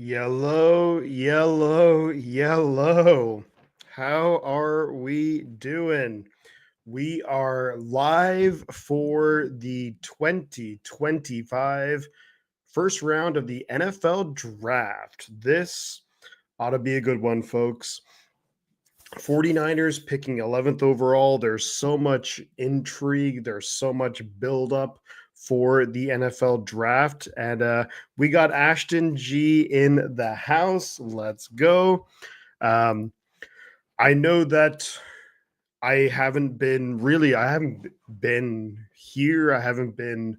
Yellow, yellow, yellow. How are we doing? We are live for the 2025 first round of the NFL draft. This ought to be a good one, folks. 49ers picking 11th overall. There's so much intrigue, there's so much buildup for the NFL draft. And we got Ashton G in the house. Let's go. Um, I know that I haven't been here. I haven't been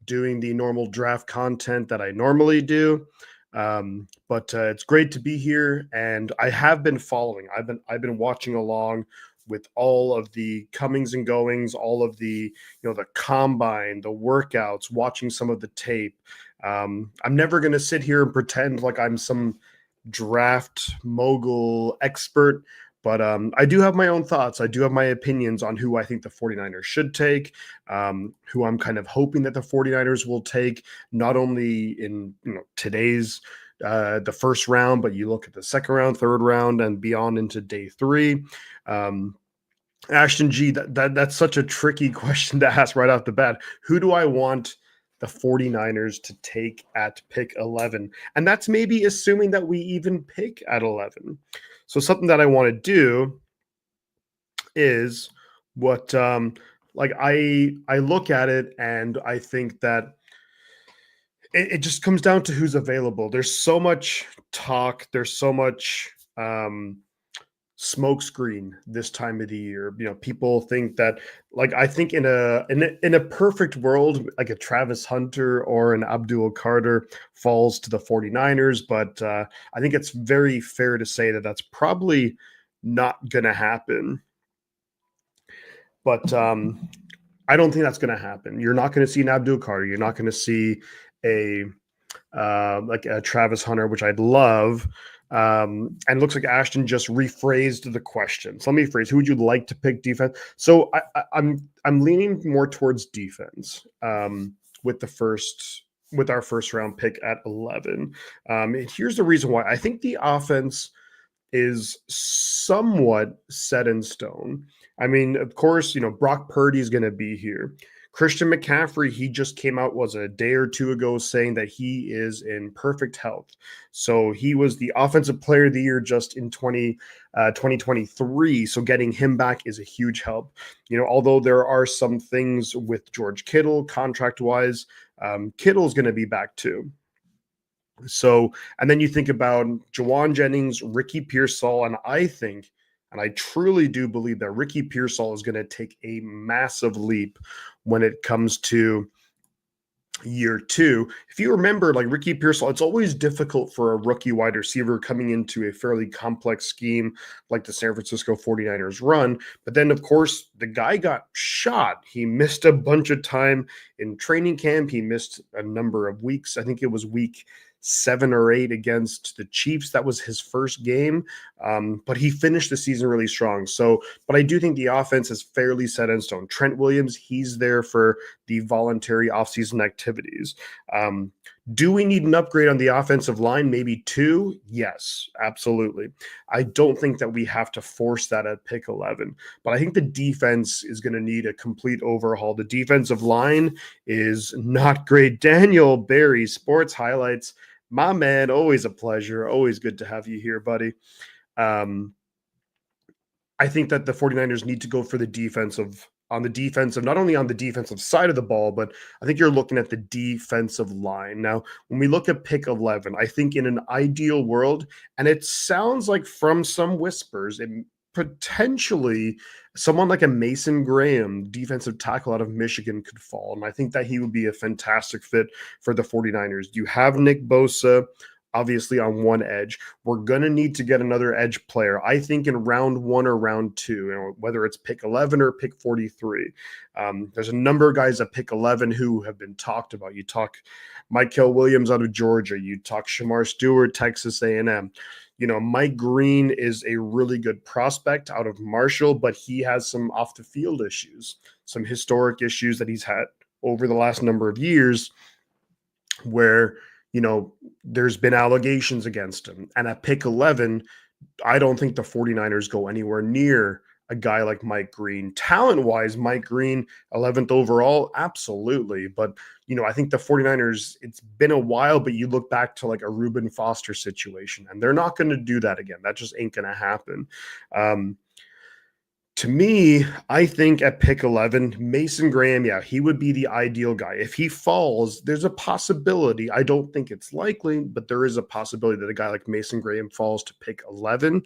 doing the normal draft content that I normally do. But it's great to be here, and I have been following. I've been watching along with all of the comings and goings, all of the combine, the workouts, watching some of the tape. I'm never going to sit here and pretend like I'm some draft mogul expert. But I do have my own thoughts. I do have my opinions on who I think the 49ers should take, who I'm kind of hoping that the 49ers will take, not only in today's the first round, but you look at the second round, third round, and beyond into day three. Um, Ashton G, that's such a tricky question to ask right off the bat. Who do I want the 49ers to take at pick 11? And that's maybe assuming that we even pick at 11. So something that I want to do is what like I look at it and I think that it just comes down to who's available. There's so much talk, there's so much smokescreen this time of the year. People think that, like, I think in a perfect world, like a Travis Hunter or an Abdul Carter falls to the 49ers, but I think it's very fair to say that that's probably not going to happen. But I don't think that's going to happen. You're not going to see an Abdul Carter. You're not going to see a like a Travis Hunter, which I'd love. And it looks like Ashton just rephrased the question. So let me rephrase: who would you like to pick defense? So I'm leaning more towards defense with our first round pick at 11. And here's the reason why. I think the offense is somewhat set in stone. I mean, of course, Brock Purdy is going to be here. Christian McCaffrey, he just came out, was a day or two ago, saying that he is in perfect health. So he was the offensive player of the year just in 2023. So getting him back is a huge help. Although there are some things with George Kittle contract wise, Kittle's going to be back too. So, and then you think about Jawan Jennings, Ricky Pearsall, and I truly do believe that Ricky Pearsall is going to take a massive leap when it comes to year two. If you remember, like Ricky Pearsall, it's always difficult for a rookie wide receiver coming into a fairly complex scheme like the San Francisco 49ers run. But then, of course, the guy got shot. He missed a bunch of time in training camp. He missed a number of weeks. I think it was week 7 or 8 against the Chiefs. That was his first game, but he finished the season really strong. So, but I do think the offense is fairly set in stone. Trent Williams, he's there for the voluntary offseason activities. Do we need an upgrade on the offensive line? Maybe 2? Yes, absolutely. I don't think that we have to force that at pick 11, but I think the defense is going to need a complete overhaul. The defensive line is not great. Daniel Barry, Sports Highlights, my man, always a pleasure. Always good to have you here, buddy. I think that the 49ers need to go for not only on the defensive side of the ball, but I think you're looking at the defensive line. Now, when we look at pick 11, I think in an ideal world, and it sounds like from some whispers, it potentially someone like a Mason Graham, defensive tackle out of Michigan, could fall. And I think that he would be a fantastic fit for the 49ers. You have Nick Bosa, obviously, on one edge. We're going to need to get another edge player, I think, in round 1 or round 2, whether it's pick 11 or pick 43. There's a number of guys at pick 11 who have been talked about. You talk Mykel Williams out of Georgia. You talk Shamar Stewart, Texas A&M. Mike Green is a really good prospect out of Marshall, but he has some off the field issues, some historic issues that he's had over the last number of years where there's been allegations against him. And at pick 11, I don't think the 49ers go anywhere near a guy like Mike Green. Talent wise, Mike Green, 11th overall, absolutely. But, I think the 49ers, it's been a while, but you look back to like a Reuben Foster situation, and they're not going to do that again. That just ain't going to happen. To me, I think at pick 11, Mason Graham, yeah, he would be the ideal guy. If he falls, there's a possibility. I don't think it's likely, but there is a possibility that a guy like Mason Graham falls to pick 11.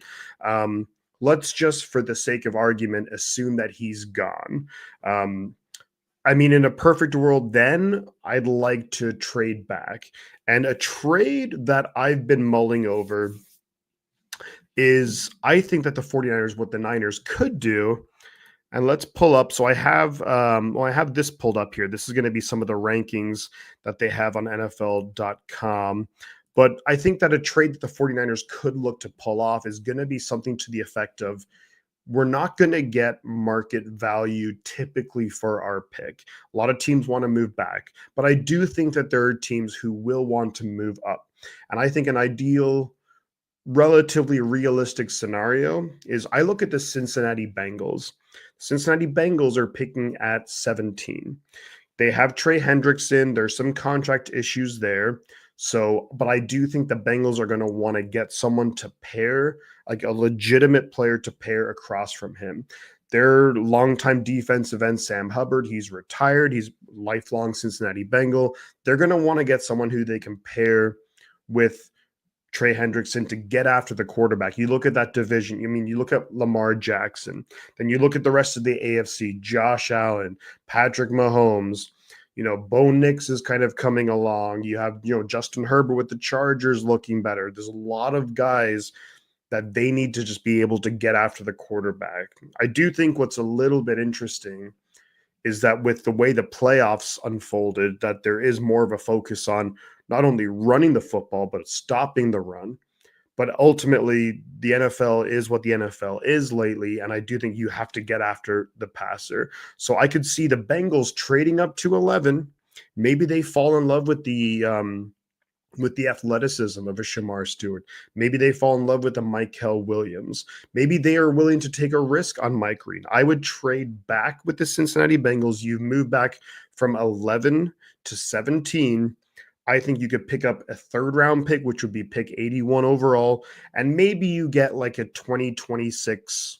Let's just, for the sake of argument, assume that he's gone. I mean, in a perfect world, then I'd like to trade back. And a trade that I've been mulling over is I think that the 49ers, what the Niners could do, and let's pull up. So I have I have this pulled up here. This is going to be some of the rankings that they have on NFL.com. But I think that a trade that the 49ers could look to pull off is going to be something to the effect of, we're not going to get market value typically for our pick. A lot of teams want to move back, but I do think that there are teams who will want to move up. And I think an ideal, relatively realistic scenario is I look at the Cincinnati Bengals. Cincinnati Bengals are picking at 17. They have Trey Hendrickson. There's some contract issues there. So, but I do think the Bengals are going to want to get someone to pair, like a legitimate player to pair across from him. Their longtime defensive end, Sam Hubbard, he's retired. He's lifelong Cincinnati Bengal. They're going to want to get someone who they can pair with Trey Hendrickson to get after the quarterback. You look at that division. You look at Lamar Jackson. Then you look at the rest of the AFC, Josh Allen, Patrick Mahomes. Bo Nix is kind of coming along. You have, Justin Herbert with the Chargers looking better. There's a lot of guys that they need to just be able to get after the quarterback. I do think what's a little bit interesting is that with the way the playoffs unfolded, that there is more of a focus on not only running the football, but stopping the run. But ultimately, the NFL is what the NFL is lately, and I do think you have to get after the passer. So I could see the Bengals trading up to 11. Maybe they fall in love with the athleticism of a Shamar Stewart. Maybe they fall in love with a Michael Williams. Maybe they are willing to take a risk on Mike Green. I would trade back with the Cincinnati Bengals. You've moved back from 11 to 17. I think you could pick up a third round pick, which would be pick 81 overall. And maybe you get like a 2026,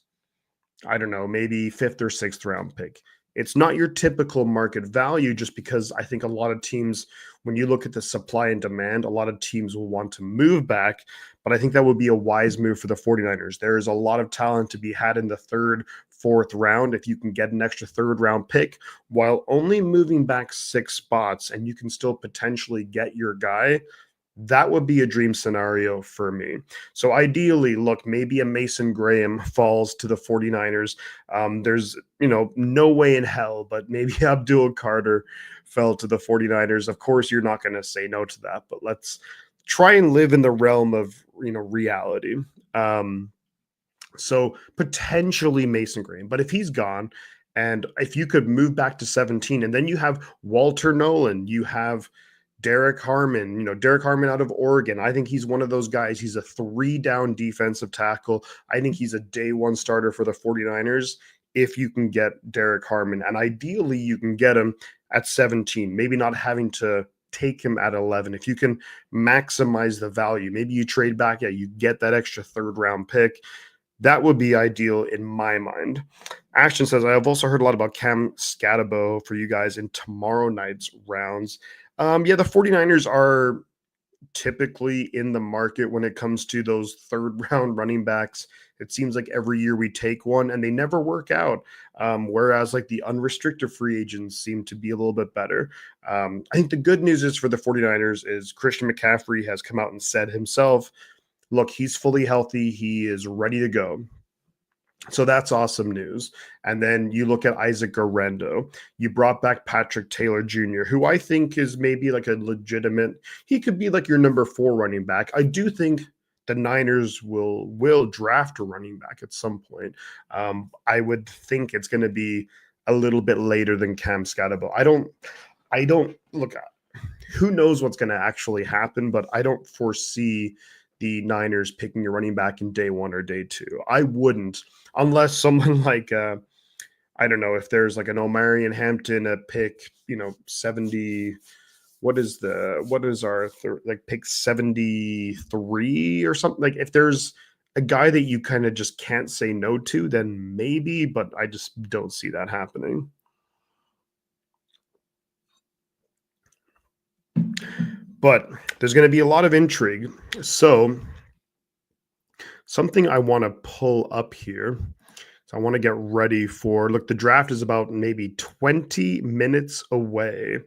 I don't know, maybe fifth or sixth round pick. It's not your typical market value, just because I think a lot of teams, when you look at the supply and demand, a lot of teams will want to move back. But I think that would be a wise move for the 49ers. There is a lot of talent to be had in the third, fourth round if you can get an extra third round pick while only moving back 6 spots, and you can still potentially get your guy. That would be a dream scenario for me. So ideally, look, maybe a Mason Graham falls to the 49ers. There's, no way in hell, but maybe Abdul Carter fell to the 49ers. Of course, you're not going to say no to that, but let's try and live in the realm of, reality. So potentially Mason Graham, but if he's gone, and if you could move back to 17, and then you have Walter Nolan, you have Derek Harmon, Derek Harmon out of Oregon. I think he's one of those guys. He's a 3-down defensive tackle. I think he's a day one starter for the 49ers if you can get Derek Harmon. And ideally, you can get him at 17, maybe not having to take him at 11. If you can maximize the value, maybe you trade back, you get that extra third round pick. That would be ideal in my mind. Ashton says, I have also heard a lot about Cam Scatabo for you guys in tomorrow night's rounds. The 49ers are typically in the market when it comes to those third round running backs. It seems like every year we take one and they never work out. Whereas like the unrestricted free agents seem to be a little bit better. I think the good news is for the 49ers is Christian McCaffrey has come out and said himself, look, he's fully healthy. He is ready to go. So that's awesome news. And then you look at Isaac Guerrero. You brought back Patrick Taylor Jr., who I think is maybe like a legitimate, he could be like your number 4 running back. I do think the Niners will draft a running back at some point. I would think it's going to be a little bit later than Cam Scatabo. I don't look. who knows what's going to actually happen, but I don't foresee the Niners picking a running back in day one or day two. I wouldn't, unless someone like, I don't know, if there's like an Omarion Hampton at pick, 70. What is our like pick 73 or something? Like if there's a guy that you kind of just can't say no to, then maybe, but I just don't see that happening. But there's going to be a lot of intrigue. So, something I want to pull up here. So, I want to get ready for look, the draft is about maybe 20 minutes away.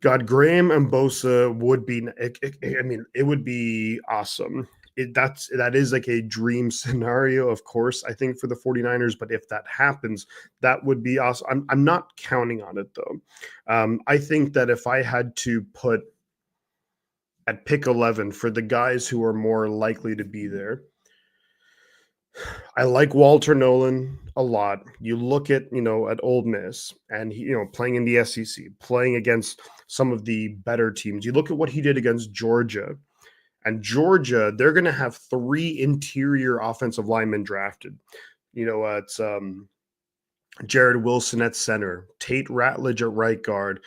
God, Graham and Bosa would be, I mean, it would be awesome. That is like a dream scenario, of course, I think for the 49ers, but if that happens, that would be awesome. I'm not counting on it though. I think that if I had to put at pick 11 for the guys who are more likely to be there, I like Walter Nolan a lot. You look at, at Old Miss and he, playing in the SEC, playing against some of the better teams. You look at what he did against Georgia, and Georgia, they're going to have 3 interior offensive linemen drafted. It's Jared Wilson at center, Tate Ratledge at right guard,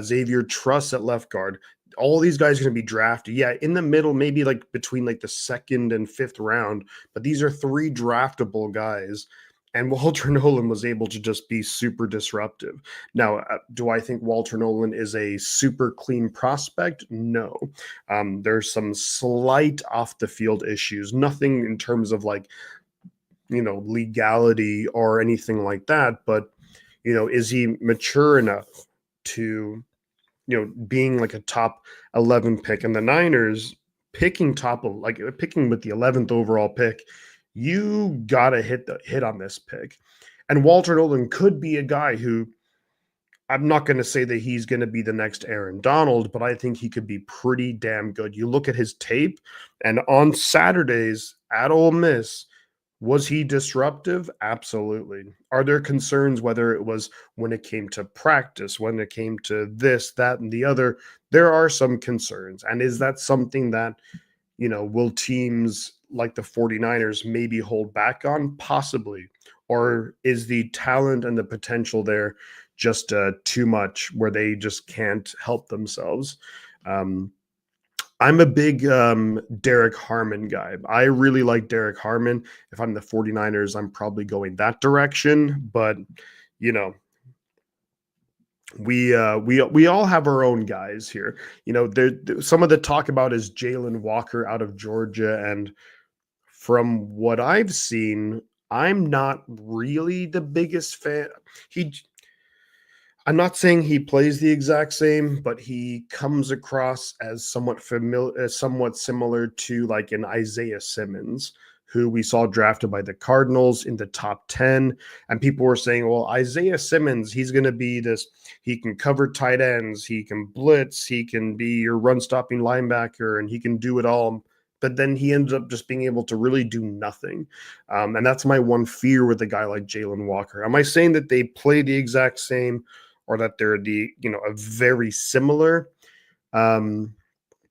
Xavier Truss at left guard. All these guys are going to be drafted. Yeah, in the middle, maybe like between like the 2nd and 5th round, but these are 3 draftable guys. And Walter Nolan was able to just be super disruptive. Now, do I think Walter Nolan is a super clean prospect? No. There's some slight off the field issues, nothing in terms of like, legality or anything like that. But, is he mature enough to, being like a top 11 pick, and the Niners picking picking with the 11th overall pick, you gotta hit on this pick. And Walter Nolan could be a guy who, I'm not going to say that he's going to be the next Aaron Donald, but I think he could be pretty damn good. You look at his tape, and on Saturdays at Ole Miss, was he disruptive? Absolutely. Are there concerns whether it was when it came to practice, when it came to this, that, and the other? There are some concerns. And is that something that, will teams like the 49ers maybe hold back on? Possibly. Or is the talent and the potential there just too much where they just can't help themselves? I'm a big Derek Harmon guy. I really like Derek Harmon. If I'm the 49ers, I'm probably going that direction. But, you know, we all have our own guys here. Some of the talk about is Jalen Walker out of Georgia. And from what I've seen, I'm not really the biggest fan. I'm not saying he plays the exact same, but he comes across as somewhat familiar, somewhat similar to like an Isaiah Simmons, who we saw drafted by the Cardinals in the top 10. And people were saying, well, Isaiah Simmons, he's going to be this, he can cover tight ends, he can blitz, he can be your run stopping linebacker, and he can do it all. But then he ended up just being able to really do nothing. And that's my one fear with a guy like Jalen Walker. Am I saying that they play the exact same, or that they're a very similar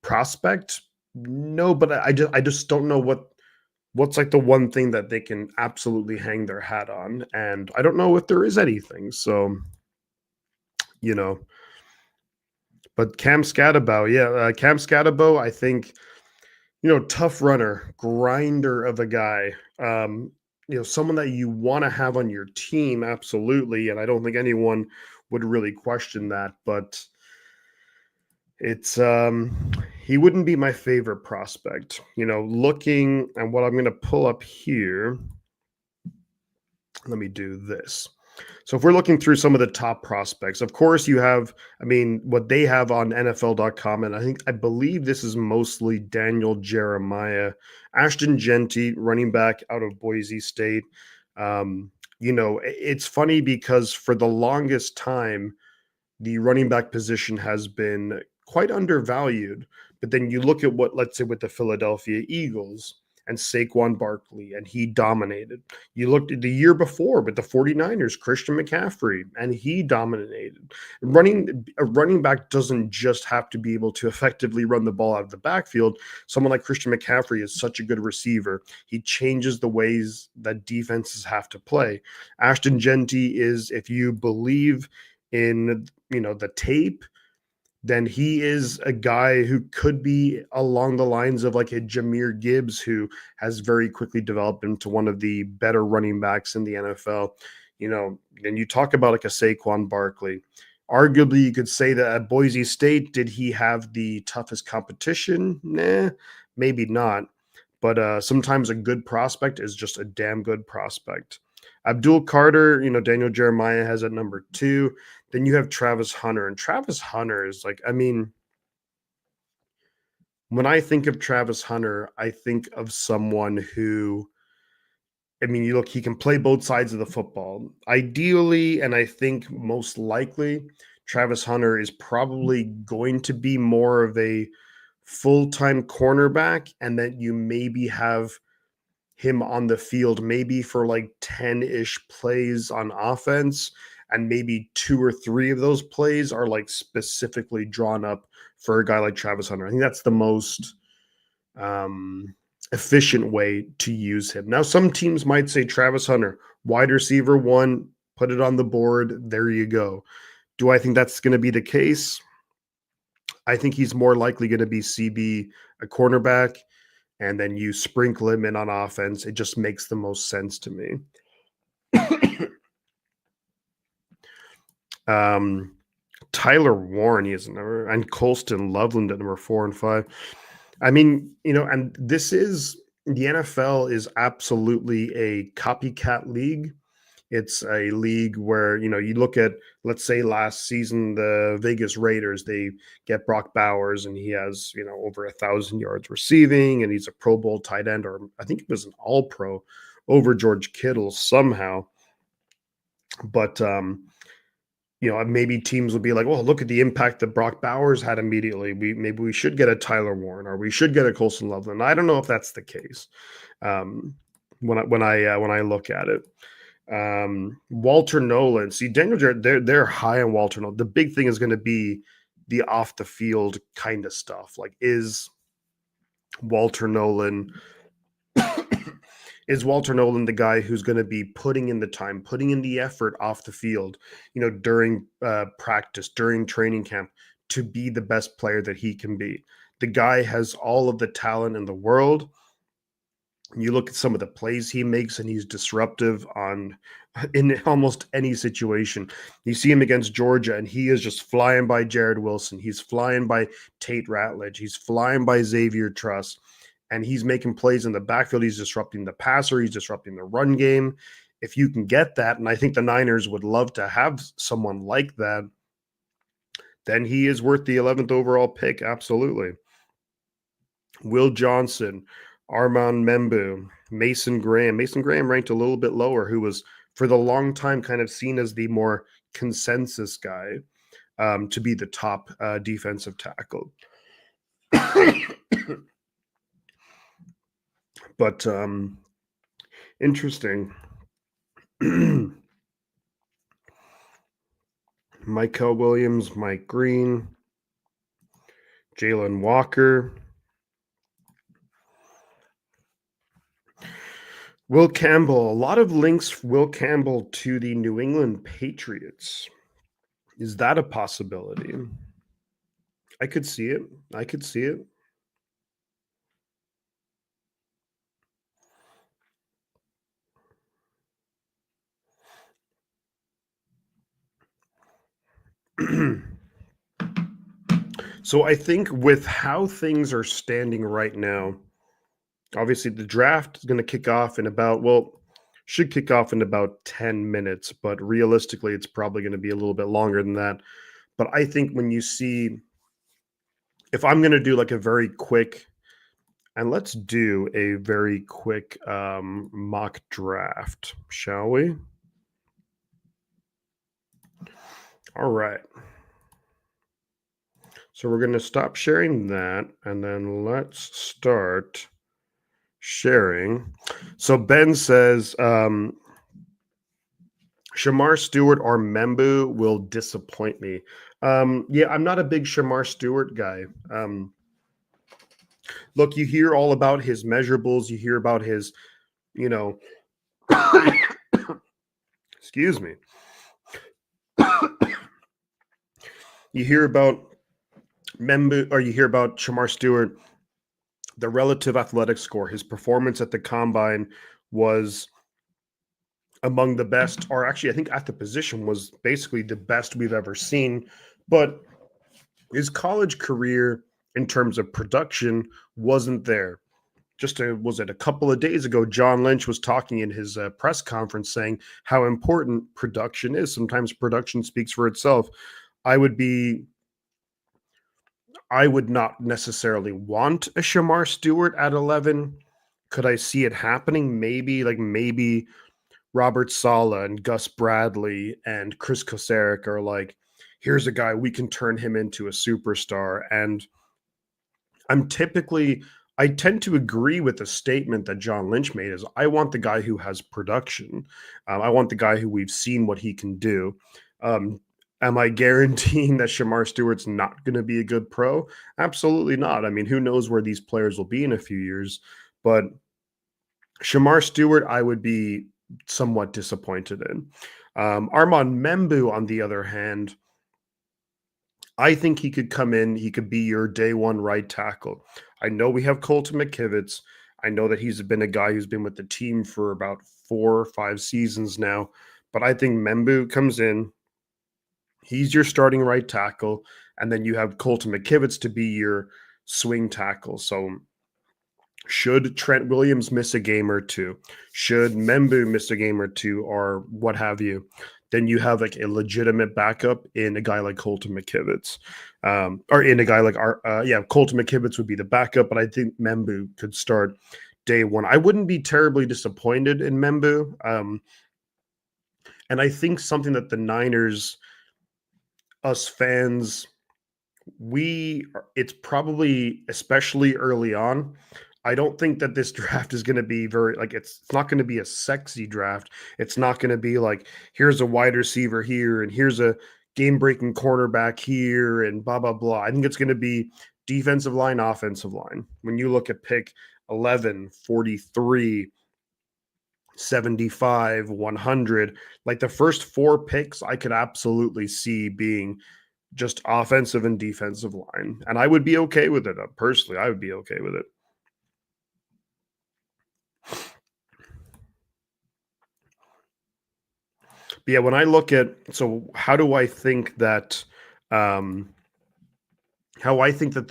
prospect? No, but I just don't know what's like the one thing that they can absolutely hang their hat on, and I don't know if there is anything. So, but Cam Scatterbo, Cam Scatterbo, I think, tough runner, grinder of a guy. Someone that you want to have on your team, absolutely, and I don't think anyone would really question that, but it's he wouldn't be my favorite prospect. Looking and what I'm going to pull up here, let me do this. So if we're looking through some of the top prospects, of course you have, what they have on NFL.com, and I believe this is mostly Daniel Jeremiah, Ashton Jeanty, running back out of Boise State. It's funny because for the longest time, the running back position has been quite undervalued. But then you look at what, let's say, with the Philadelphia Eagles, and Saquon Barkley, and he dominated. You looked at the year before with the 49ers, Christian McCaffrey, and he dominated. A running back doesn't just have to be able to effectively run the ball out of the backfield. Someone like Christian McCaffrey is such a good receiver. He changes the ways that defenses have to play. Ashton Genty is, if you believe in, the tape, then he is a guy who could be along the lines of like a Jahmyr Gibbs, who has very quickly developed into one of the better running backs in the NFL. And you talk about like a Saquon Barkley. Arguably, you could say that at Boise State, did he have the toughest competition? Nah, maybe not. But sometimes a good prospect is just a damn good prospect. Abdul Carter, Daniel Jeremiah has at number 2. Then you have Travis Hunter, and Travis Hunter is like, when I think of Travis Hunter, I think of someone who, you look, he can play both sides of the football. Ideally, and I think most likely, Travis Hunter is probably going to be more of a full-time cornerback, and that you maybe have him on the field maybe for like 10-ish plays on offense, and maybe 2 or 3 of those plays are like specifically drawn up for a guy like Travis Hunter. I think that's the most efficient way to use him. Now, some teams might say Travis Hunter, wide receiver 1, put it on the board, there you go. Do I think that's going to be the case? I think he's more likely going to be CB, a cornerback, and then you sprinkle him in on offense. It just makes the most sense to me. Tyler Warren, he is number, and Colston Loveland at number 4 and 5. And this is, the NFL is absolutely a copycat league. It's a league where, you look at, let's say last season, the Vegas Raiders, they get Brock Bowers, and he has, over 1,000 yards receiving, and he's a Pro Bowl tight end, or I think it was an All Pro over George Kittle somehow. But, maybe teams would be like, well, look at the impact that Brock Bowers had immediately. Maybe we should get a Tyler Warren, or we should get a Colston Loveland. I don't know if that's the case. When I look at it. Walter Nolan. See, Daniel Jarrett, they're high on Walter Nolan. The big thing is going to be the off the field kind of stuff. Like, is Walter Nolan the guy who's going to be putting in the time, putting in the effort off the field, during practice, during training camp, to be the best player that he can be? The guy has all of the talent in the world. You look at some of the plays he makes, and he's disruptive in almost any situation. You see him against Georgia, and he is just flying by Jared Wilson. He's flying by Tate Ratledge. He's flying by Xavier Truss, and he's making plays in the backfield. He's disrupting the passer. He's disrupting the run game. If you can get that, and I think the Niners would love to have someone like that, then he is worth the 11th overall pick. Absolutely. Will Johnson, Armand Membu, Mason Graham. Mason Graham ranked a little bit lower, who was for the long time kind of seen as the more consensus guy to be the top defensive tackle. But interesting. Michael Williams, Mike Green, Jalen Walker, Will Campbell. A lot of links, Will Campbell, to the New England Patriots. Is that a possibility? I could see it. So I think with how things are standing right now, obviously the draft is going to kick off in should kick off in about 10 minutes, but realistically it's probably going to be a little bit longer than that. But I think when you see, if I'm going to do like a very quick, and let's do a very quick mock draft, shall we? All right. So we're going to stop sharing that, and then let's start sharing. So Ben says, Shamar Stewart or Membu will disappoint me. Yeah, I'm not a big Shamar Stewart guy. Look, you hear all about his measurables, you hear about his, you know, excuse me, you hear about Membu, or you hear about Shamar Stewart, the relative athletic score, his performance at the combine was among the best, or actually, I think at the position was basically the best we've ever seen. But his college career, in terms of production, wasn't there. Was it a couple of days ago? John Lynch was talking in his press conference saying how important production is. Sometimes production speaks for itself. I would be I would not necessarily want a Shamar Stewart at 11. Could I see it happening? Maybe Robert Sala and Gus Bradley and Chris Kosaric are like, here's a guy, we can turn him into a superstar. And I tend to agree with the statement that John Lynch made is I want the guy who has production. I want the guy who we've seen what he can do. Um, am I guaranteeing that Shamar Stewart's not going to be a good pro? Absolutely not. I mean, who knows where these players will be in a few years, but Shamar Stewart, I would be somewhat disappointed in. Armand Membu, on the other hand, I think he could come in. He could be your day one right tackle. I know we have Colton McKivitz. I know that he's been a guy who's been with the team for about 4 or 5 seasons now. But I think Membu comes in. He's your starting right tackle. And then you have Colton McKivitz to be your swing tackle. So should Trent Williams miss a game or two, should Membu miss a game or two, or what have you, then you have like a legitimate backup in a guy like Colton McKivitz, or in a guy like Colton McKivitz would be the backup, but I think Membu could start day one. I wouldn't be terribly disappointed in Membu, and I think something that the Niners, us fans, it's probably especially early on. I don't think that this draft is going to be it's not going to be a sexy draft. It's not going to be like, here's a wide receiver here and here's a game breaking cornerback here and blah, blah, blah. I think it's going to be defensive line, offensive line. When you look at pick 11, 43, 75, 100, like the first 4 picks, I could absolutely see being just offensive and defensive line. And I would be okay with it. Personally, I would be okay with it. But yeah, when I look at, so how do I think that the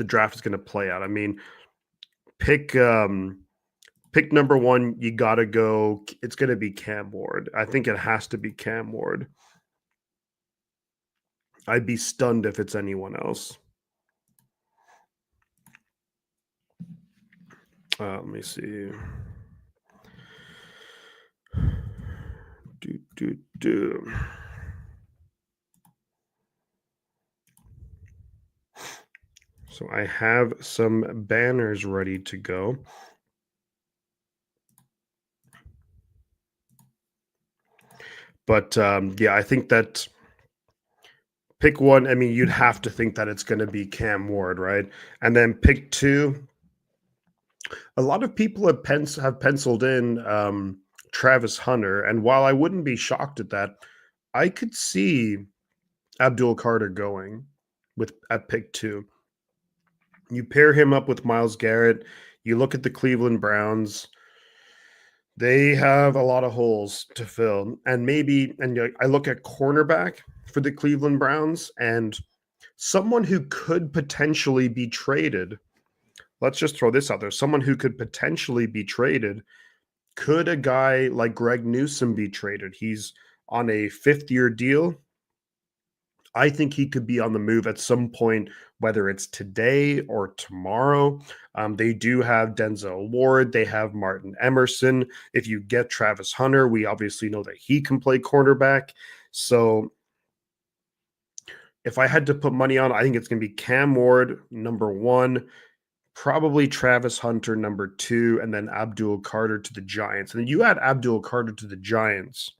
draft is going to play out? I mean, pick number one, you got to go. It's going to be Cam Ward. I think it has to be Cam Ward. I'd be stunned if it's anyone else. Let me see. So I have some banners ready to go. But yeah, I think that pick one, I mean, you'd have to think that it's going to be Cam Ward, right? And then pick two, a lot of people have penciled in Travis Hunter. And while I wouldn't be shocked at that, I could see Abdul Carter going at pick two. You pair him up with Myles Garrett. You look at the Cleveland Browns. They have a lot of holes to fill. And I look at cornerback for the Cleveland Browns and someone who could potentially be traded. Let's just throw this out there. Someone who could potentially be traded. Could a guy like Greg Newsome be traded? He's on a 5th-year deal. I think he could be on the move at some point, whether it's today or tomorrow. They do have Denzel Ward. They have Martin Emerson. If you get Travis Hunter, we obviously know that he can play cornerback. So if I had to put money on, I think it's going to be Cam Ward, number one, Probably Travis Hunter number 2, and then Abdul Carter to the Giants. And then you add Abdul Carter to the Giants,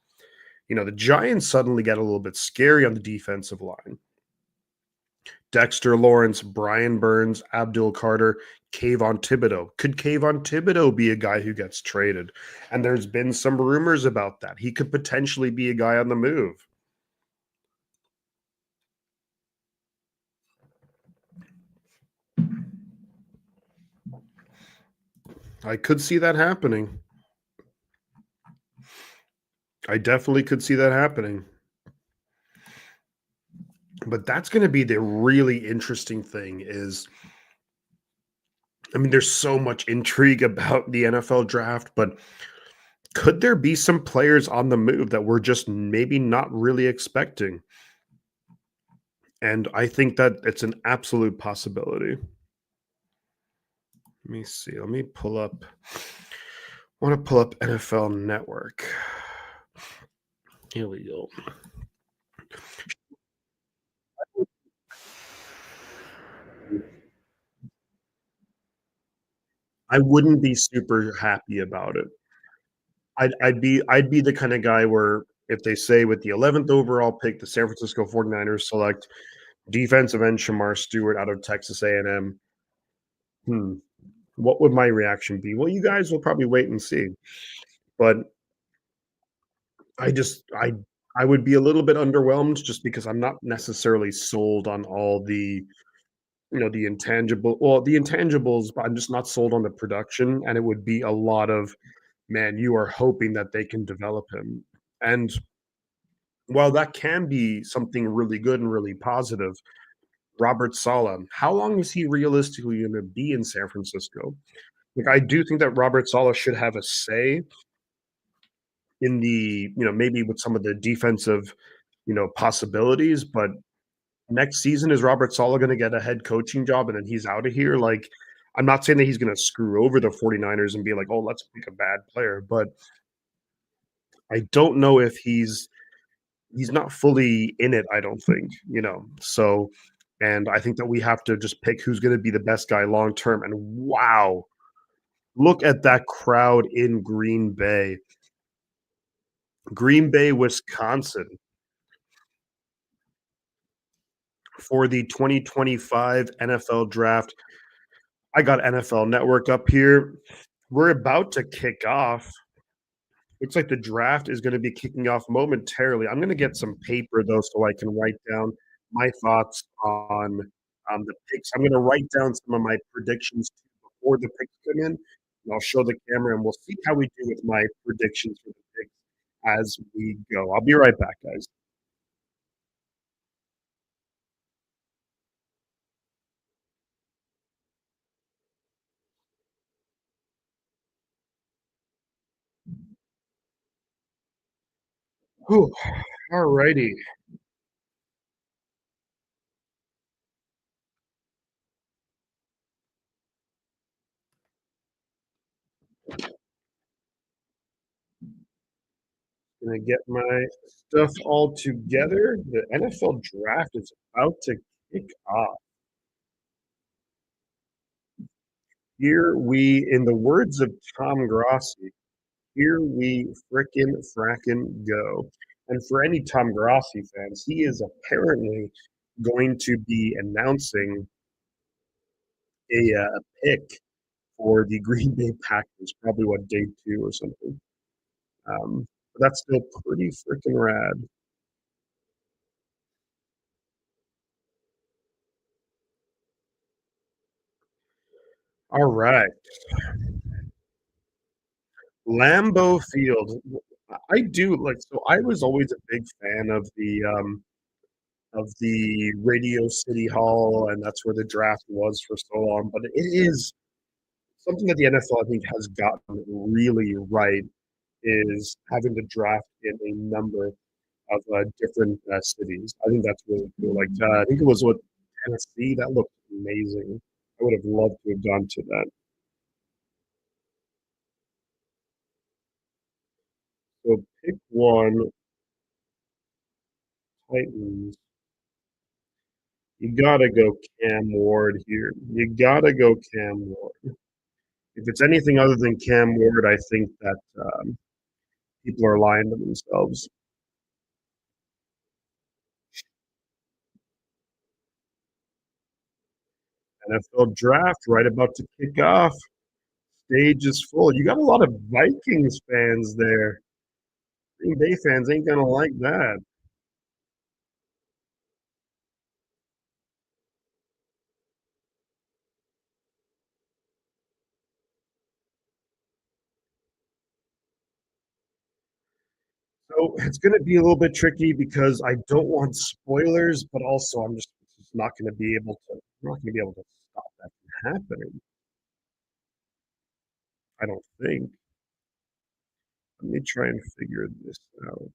the Giants suddenly get a little bit scary on the defensive line. Dexter Lawrence, Brian Burns, Abdul Carter, Kayvon Thibodeau. Could Kayvon Thibodeau be a guy who gets traded? And there's been some rumors about that. He could potentially be a guy on the move. I could see that happening. I definitely could see that happening. But that's going to be the really interesting thing is I mean there's so much intrigue about the NFL draft, but could there be some players on the move that we're just maybe not really expecting? And I think that it's an absolute possibility. Let me see. Let me pull up. I want to pull up NFL Network. Here we go. I wouldn't be super happy about it. I'd be the kind of guy where if they say with the 11th overall pick, the San Francisco 49ers select defensive end Shamar Stewart out of Texas A&M, hmm, what would my reaction be? Well, you guys will probably wait and see. But I just I would be a little bit underwhelmed just because I'm not necessarily sold on all the intangibles, but I'm just not sold on the production, and it would be a lot of, man, you are hoping that they can develop him. And while that can be something really good and really positive, Robert Saleh, how long is he realistically going to be in San Francisco? Like, I do think that Robert Saleh should have a say in maybe with some of the defensive, possibilities, but next season, is Robert Saleh going to get a head coaching job and then he's out of here? Like, I'm not saying that he's going to screw over the 49ers and be like, oh, let's pick a bad player, but I don't know if he's not fully in it, I don't think. So, and I think that we have to just pick who's going to be the best guy long term. And wow, look at that crowd in Green Bay, Wisconsin for the 2025 NFL draft. I got NFL Network up here. We're about to kick off. Looks like the draft is going to be kicking off momentarily. I'm going to get some paper though, so I can write down my thoughts on the picks. I'm going to write down some of my predictions before the picks come in, and I'll show the camera, and we'll see how we do with my predictions for the picks as we go. I'll be right back, guys. Whew, all righty. Gonna get my stuff all together. The NFL draft is about to kick off. Here we, in the words of Tom Grossi, here we frackin' go. And for any Tom Grossi fans, he is apparently going to be announcing a pick for the Green Bay Packers, probably what day 2 or something. But that's still pretty freaking rad. All right, Lambeau Field. I do like so. I was always a big fan of the Radio City Hall, and that's where the draft was for so long. But it is something that the NFL, I think, has gotten really right is having the draft in a number of different cities. I think that's really cool. Like, I think it was what Tennessee that looked amazing. I would have loved to have gone to that. So pick one, Titans. You gotta go Cam Ward here. You gotta go Cam Ward. If it's anything other than Cam Ward, I think that people are lying to themselves. NFL draft right about to kick off. Stage is full. You got a lot of Vikings fans there. Green Bay fans ain't gonna like that. So it's going to be a little bit tricky because I don't want spoilers, but also I'm just not going to be able to. I'm not going to be able to stop that from happening. I don't think. Let me try and figure this out.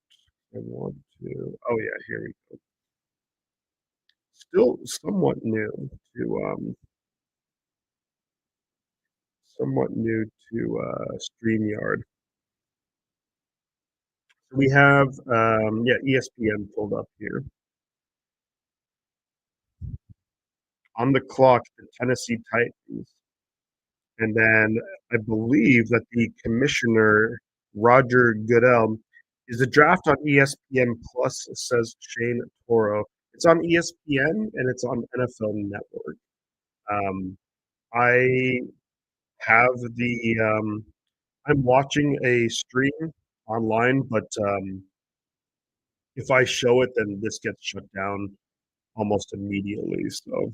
I want to. Oh yeah, here we go. Still somewhat new StreamYard. So we have yeah, ESPN pulled up here. On the clock, the Tennessee Titans. And then I believe that the commissioner, Roger Goodell, is the draft on ESPN Plus, says Shane Toro. It's on ESPN and it's on NFL Network. I have I'm watching a stream online, but if I show it, then this gets shut down almost immediately. So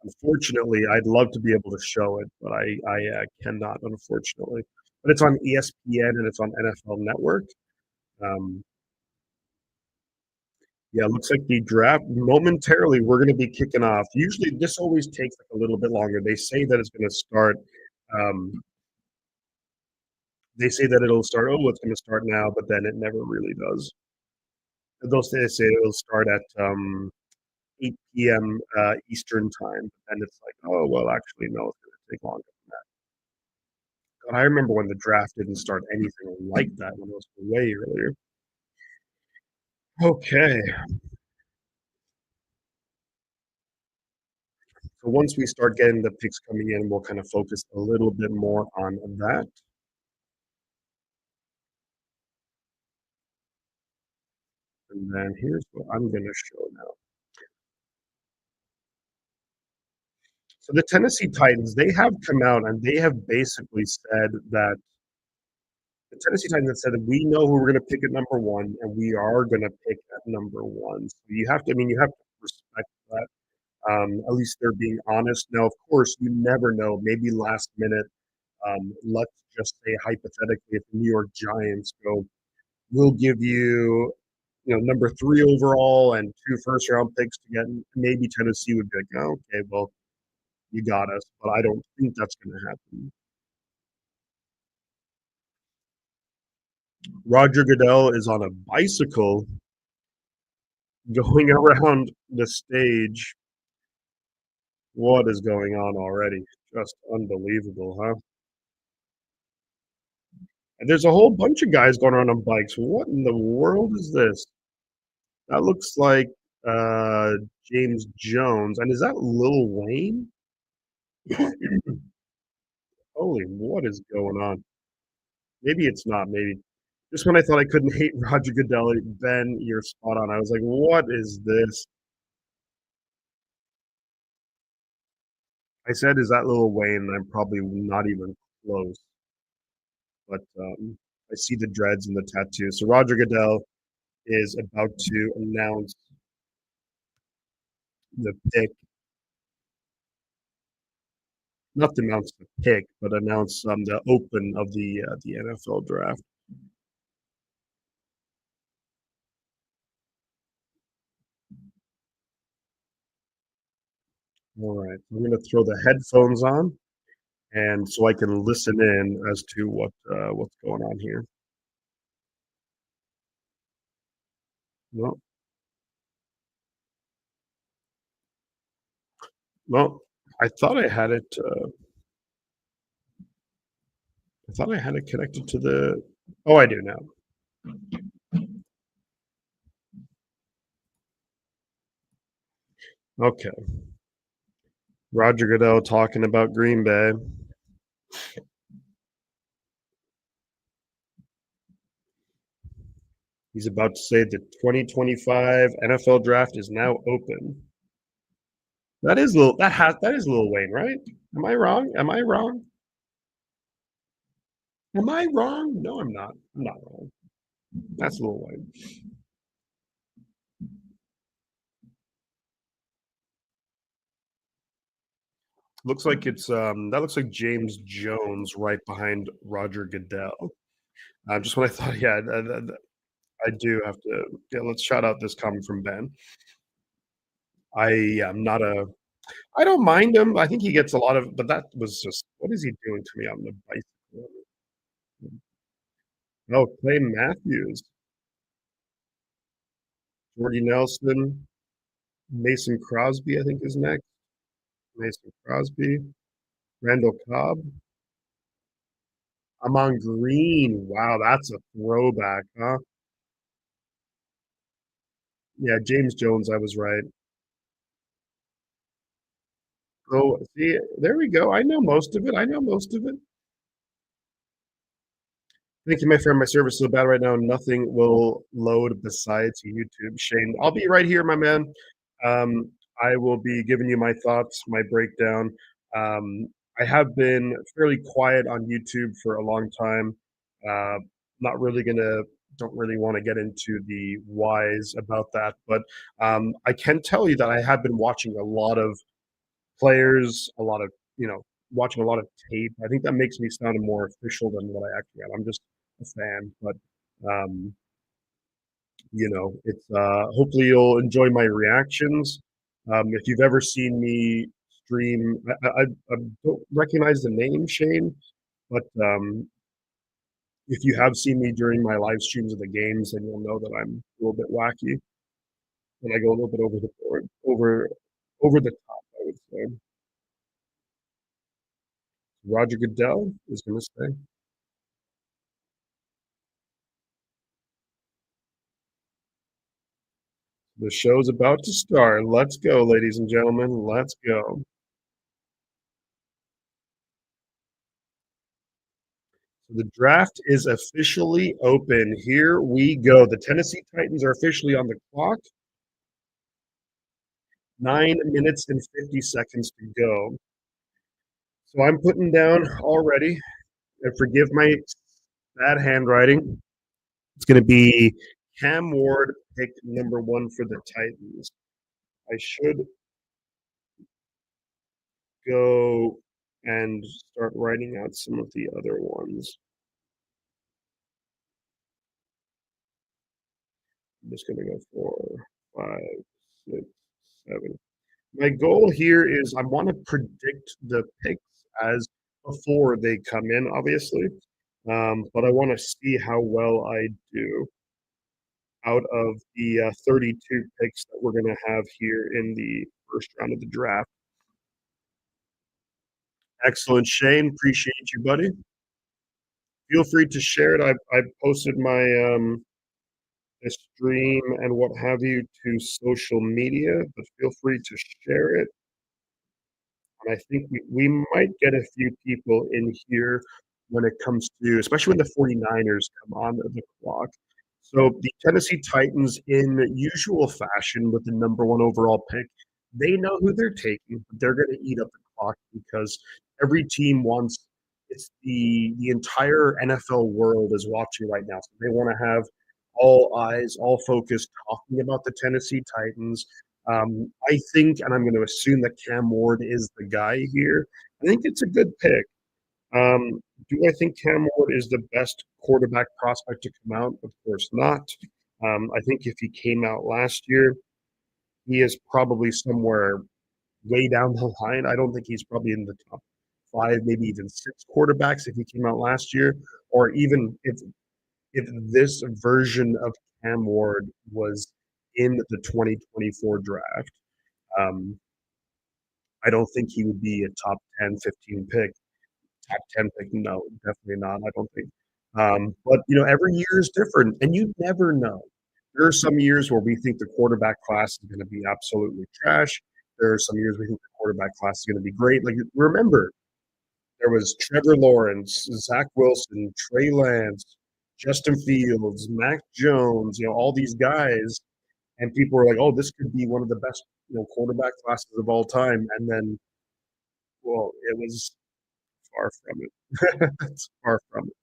unfortunately, I'd love to be able to show it, but I cannot, unfortunately. But it's on ESPN and it's on NFL Network. Um, yeah, it looks like the draft momentarily we're going to be kicking off. Usually, this always takes like a little bit longer. They say that it's going to start. Um, they say that it'll start. Oh, it's going to start now, but then it never really does. Those they say it'll start at 8 p.m. Eastern time, and it's like, oh well, actually no, it's going to take longer. God, I remember when the draft didn't start anything like that when it was way earlier. Okay, so once we start getting the picks coming in, we'll kind of focus a little bit more on that. And then here's what I'm going to show now. So the Tennessee Titans, they have come out and they have basically said that the Tennessee Titans have said that we know who we're going to pick at number one, and we are going to pick at number one. So you have to, I mean, you have to respect that. At least they're being honest. Now, of course, you never know. Maybe last minute, let's just say hypothetically, if the New York Giants go, we'll give you, number three overall and two first round picks to get. Maybe Tennessee would be like, oh, okay, well, you got us, but I don't think that's going to happen. Roger Goodell is on a bicycle going around the stage. What is going on already? Just unbelievable, huh? And there's a whole bunch of guys going around on bikes. What in the world is this? That looks like uh, James Jones. And is that Lil Wayne? Holy, what is going on? Maybe it's not. Maybe just when I thought I couldn't hate Roger Goodell, Ben, you're spot on. I was like, what is this? I said, is that Lil Wayne? I'm probably not even close. But I see the dreads and the tattoo. So Roger Goodell is about to announce the pick, not to announce the pick, but announce the open of the NFL draft. All right, I'm going to throw the headphones on, and so I can listen in as to what's going on here. No, well, I thought I had it. I thought I had it connected to the. Oh, I do now. Okay. Roger Goodell talking about Green Bay. He's about to say the 2025 NFL draft is now open. That is Lil Wayne, right? Am I wrong? Am I wrong? Am I wrong? No, I'm not. I'm not wrong. That's Lil Wayne. Looks like it's that looks like James Jones right behind Roger Goodell. Just when I thought, yeah, I do have to. Yeah, let's shout out this comment from Ben. I am not a. I don't mind him. I think he gets a lot of, but that was just what is he doing to me on the bicycle? Oh, Clay Matthews, Jordy Nelson, Mason Crosby, I think is next. Mason Crosby, Randall Cobb, Amon Green. Wow, that's a throwback, huh? Yeah, James Jones, I was right. Oh, see, there we go. I know most of it. I know most of it. Thank you, my friend. My service is so bad right now. Nothing will load besides YouTube. Shane, I'll be right here, my man. I will be giving you my thoughts, my breakdown. I have been fairly quiet on YouTube for a long time. Uh, not really gonna, don't really want to get into the whys about that, but I can tell you that I have been watching a lot of players, a lot of, you know, watching a lot of tape. I think that makes me sound more official than what I actually am. I'm just a fan, but um, it's hopefully you'll enjoy my reactions. If you've ever seen me stream, I don't recognize the name Shane, but if you have seen me during my live streams of the games, then you'll know that I'm a little bit wacky and I go a little bit over the board, over the top, I would say. Roger Goodell is going to say. The show's about to start. Let's go, ladies and gentlemen. Let's go. The draft is officially open. Here we go. The Tennessee Titans are officially on the clock. 9 minutes and 50 seconds to go. So I'm putting down already, and forgive my bad handwriting. It's going to be Cam Ward, pick number one for the Titans. I should go and start writing out some of the other ones. I'm just going to go 4, 5, 6, 7. My goal here is I want to predict the picks as before they come in, obviously, but I want to see how well I do out of the 32 picks that we're going to have here in the first round of the draft. Excellent, Shane. Appreciate you, buddy. Feel free to share it. I've posted my stream and what have you to social media, but feel free to share it. And I think we might get a few people in here when it comes to, especially when the 49ers come on the clock. So the Tennessee Titans, in usual fashion, with the number one overall pick, they know who they're taking, but they're going to eat up the clock because every team wants it's the entire NFL world is watching right now. So they want to have all eyes, all focus talking about the Tennessee Titans. I think, and I'm going to assume that Cam Ward is the guy here. I think it's a good pick. Do I think Cam Ward is the best quarterback prospect to come out? Of course not. I think if he came out last year, he is probably somewhere way down the line. I don't think he's probably in the top five, maybe even six quarterbacks if he came out last year, or even if this version of Cam Ward was in the 2024 draft. Um, I don't think he would be a top 10, 15 pick. Top 10 pick, no, definitely not. I don't think. But, every year is different, and you never know. There are some years where we think the quarterback class is going to be absolutely trash. There are some years we think the quarterback class is going to be great. Like remember, there was Trevor Lawrence, Zach Wilson, Trey Lance, Justin Fields, Mac Jones. All these guys, and people were like, "Oh, this could be one of the best quarterback classes of all time." And then, well, it was far from it. It's far from it.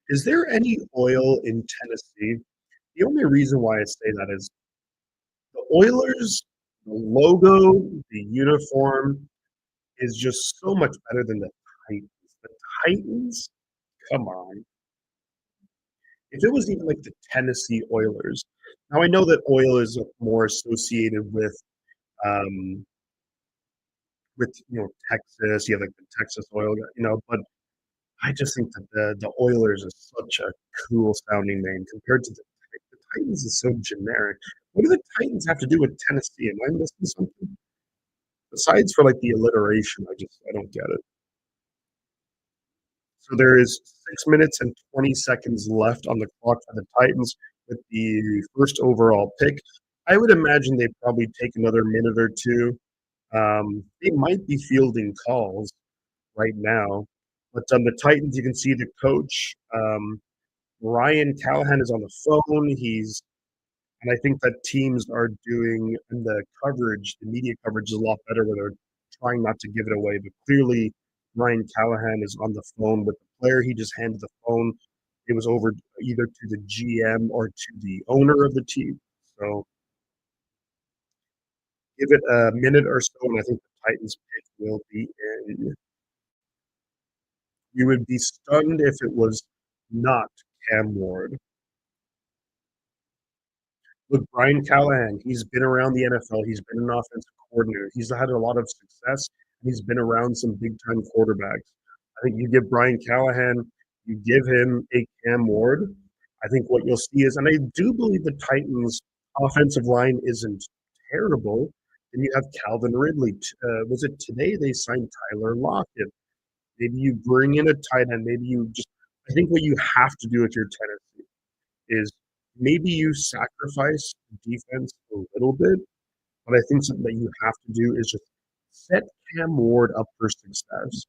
Is there any oil in Tennessee? The only reason why I say that is the Oilers, the logo, the uniform is just so much better than the Titans. The Titans, come on. If it was even like the Tennessee Oilers, now I know that oil is more associated um, with Texas. You have like the Texas oil, but I just think that the Oilers is such a cool sounding name compared to the Titans is so generic. What do the Titans have to do with Tennessee? Am I missing something? Besides for like the alliteration, I don't get it. So there is 6 minutes and 20 seconds left on the clock for the Titans with the first overall pick. I would imagine they probably take another minute or two. They might be fielding calls right now, but the Titans, you can see the coach Ryan Callahan is on the phone. And I think that teams are doing and the media coverage is a lot better where they're trying not to give it away. But clearly, Ryan Callahan is on the phone with the player. He just handed the phone. It was over either to the GM or to the owner of the team. So give it a minute or so, and I think the Titans pick will be in. You would be stunned if it was not Cam Ward. Look, Brian Callahan, he's been around the NFL. He's been an offensive coordinator. He's had a lot of success. He's been around some big time quarterbacks. I think you give Brian Callahan, you give him a Cam Ward. I think what you'll see is, and I do believe the Titans' offensive line isn't terrible. And you have Calvin Ridley. Was it today they signed Tyler Lockett? Maybe you bring in a tight end. Maybe you just, I think what you have to do with your Tennessee is maybe you sacrifice defense a little bit, but I think something that you have to do is just set Cam Ward up for success.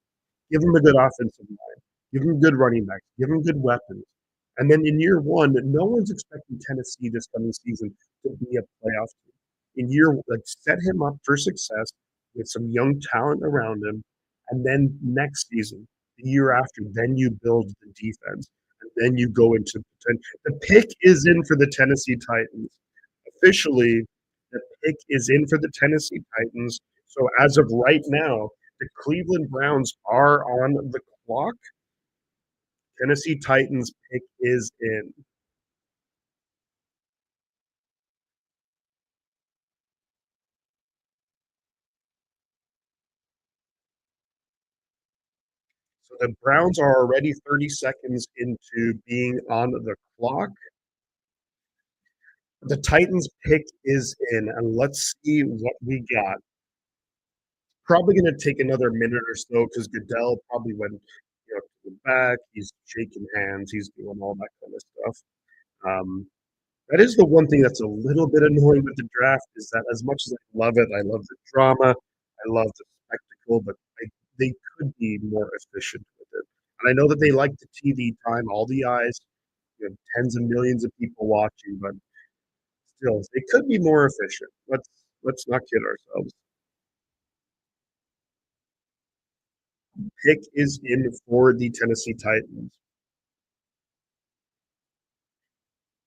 Give him a good offensive line. Give him good running backs. Give him good weapons. And then in year one, no one's expecting Tennessee this coming season to be a playoff team. In year, like set him up for success with some young talent around him, and then next season, the year after, then you build the defense, and then you go into the pick is in for the Tennessee Titans. Officially, the pick is in for the Tennessee Titans. So as of right now, the Cleveland Browns are on the clock. Tennessee Titans pick is in. So the Browns are already 30 seconds into being on the clock. The Titans pick is in, and let's see what we got. Probably going to take another minute or so because Goodell probably went to the back. He's shaking hands. He's doing all that kind of stuff. Um, that is the one thing that's a little bit annoying with the draft is that as much as I love it, I love the drama, I love the spectacle, but they could be more efficient with it. And I know that they like the TV time, all the eyes, tens of millions of people watching, but still, they could be more efficient. Let's not kid ourselves. Pick is in for the Tennessee Titans.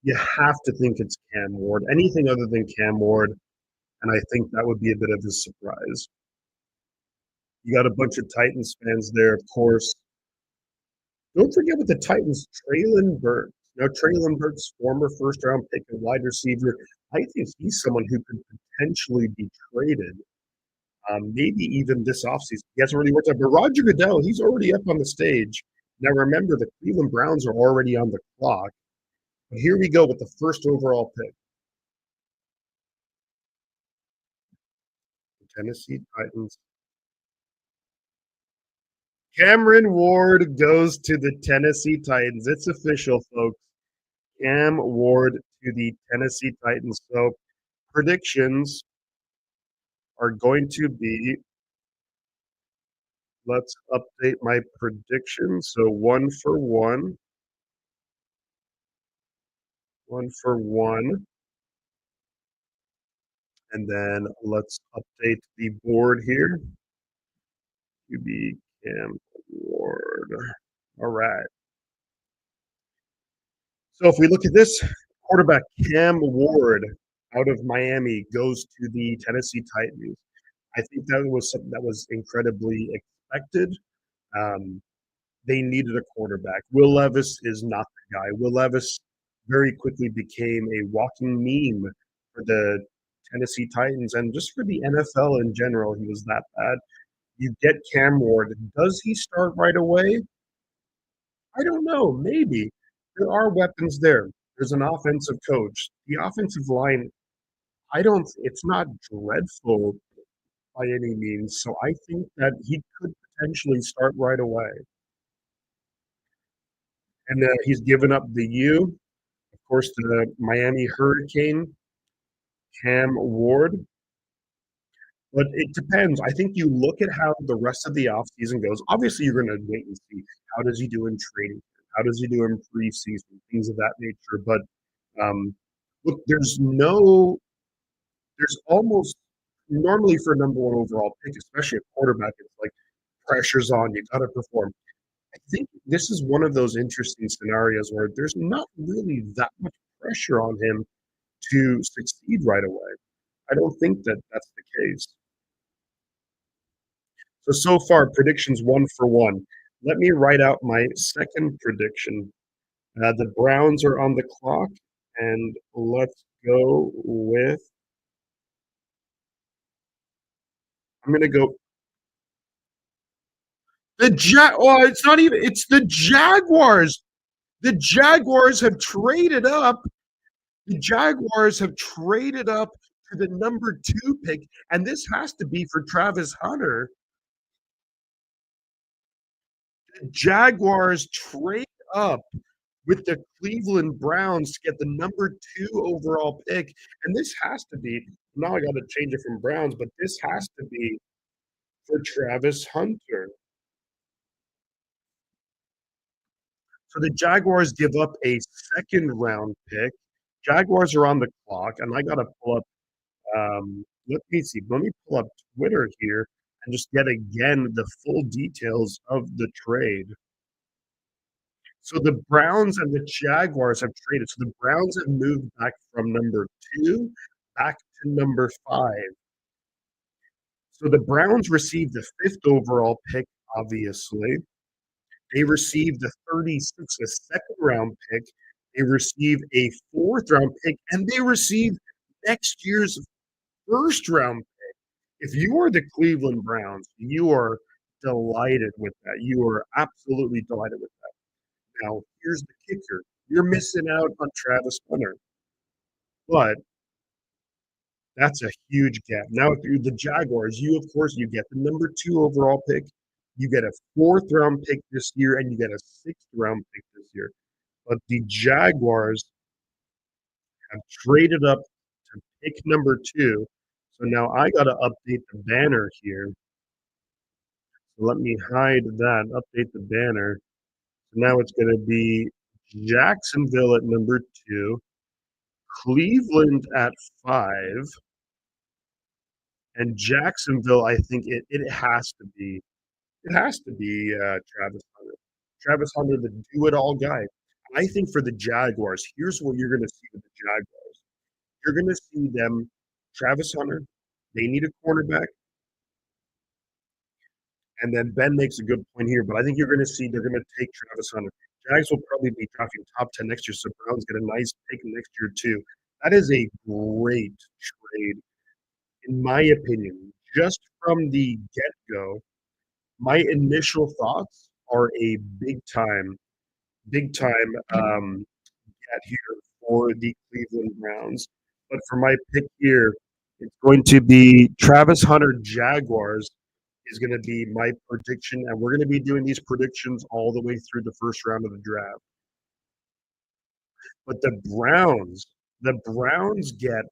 You have to think it's Cam Ward. Anything other than Cam Ward, and I think that would be a bit of a surprise. You got a bunch of Titans fans there, of course. Don't forget with the Titans, Traylon Burks. Now, Traylon Burks, former first round pick and wide receiver, I think he's someone who could potentially be traded, maybe even this offseason. He hasn't really worked out, but Roger Goodell, he's already up on the stage. Now, remember, the Cleveland Browns are already on the clock. But here we go with the first overall pick. The Tennessee Titans Cameron Ward goes to the Tennessee Titans. It's official, folks. Cam Ward to the Tennessee Titans. So predictions are going to be, let's update my predictions. So one for one. And then let's update the board here. QB Cam Ward. All right. So if we look at this, quarterback Cam Ward out of Miami goes to the Tennessee Titans. I think that was something that was incredibly expected. Um, they needed a quarterback. Will Levis is not the guy. Will Levis very quickly became a walking meme for the Tennessee Titans and just for the NFL in general. He was that bad. You get Cam Ward. Does he start right away? I don't know. Maybe. There are weapons there. There's an offensive coach. The offensive line, it's not dreadful by any means. So I think that he could potentially start right away. And he's given up the U. Of course, the Miami Hurricane, Cam Ward. But it depends. I think you look at how the rest of the offseason goes. Obviously, you're going to wait and see how does he do in training, how does he do in preseason, things of that nature. But look, there's almost normally for a number one overall pick, especially a quarterback, it's like pressure's on, you got to perform. I think this is one of those interesting scenarios where there's not really that much pressure on him to succeed right away. I don't think that that's the case. So far, predictions one for one. Let me write out my second prediction. The Browns are on the clock, and let's go with. I'm going to go. Oh, it's not even. It's the Jaguars. The Jaguars have traded up. The Jaguars have traded up to the number 2 pick, and this has to be for Travis Hunter. The Jaguars trade up with the Cleveland Browns to get the number 2 overall pick. And this has to be, now I got to change it from Browns, but this has to be for Travis Hunter. So the Jaguars give up a second round pick. Jaguars are on the clock, and I got to pull up, let me see, let me pull up Twitter here and just get again the full details of the trade. So the Browns and the Jaguars have traded. So the Browns have moved back from number 2 back to number 5. So the Browns received the 5th overall pick, obviously. They received the 36th, a second round pick. They received a 4th round pick, and they received next year's first round pick. If you are the Cleveland Browns, you are delighted with that. You are absolutely delighted with that. Now, here's the kicker. You're missing out on Travis Hunter, but that's a huge gap. Now, if you're the Jaguars, of course, you get the number 2 overall pick. You get a 4th round pick this year, and you get a 6th round pick this year. But the Jaguars have traded up to pick number 2. So now I got to update the banner here. So let me hide that, update the banner. So now it's going to be Jacksonville at number 2, Cleveland at 5, and Jacksonville, I think it has to be Travis Hunter. Travis Hunter, the do-it-all guy. I think for the Jaguars, here's what you're going to see with the Jaguars. You're going to see them, Travis Hunter, they need a cornerback. And then Ben makes a good point here, but I think you're going to see they're going to take Travis Hunter. Jags will probably be drafting top 10 next year, so Browns get a nice pick next year too. That is a great trade, in my opinion. Just from the get-go, my initial thoughts are a big time get here for the Cleveland Browns. But for my pick here, it's going to be Travis Hunter Jaguars is going to be my prediction, and we're going to be doing these predictions all the way through the first round of the draft. But the Browns get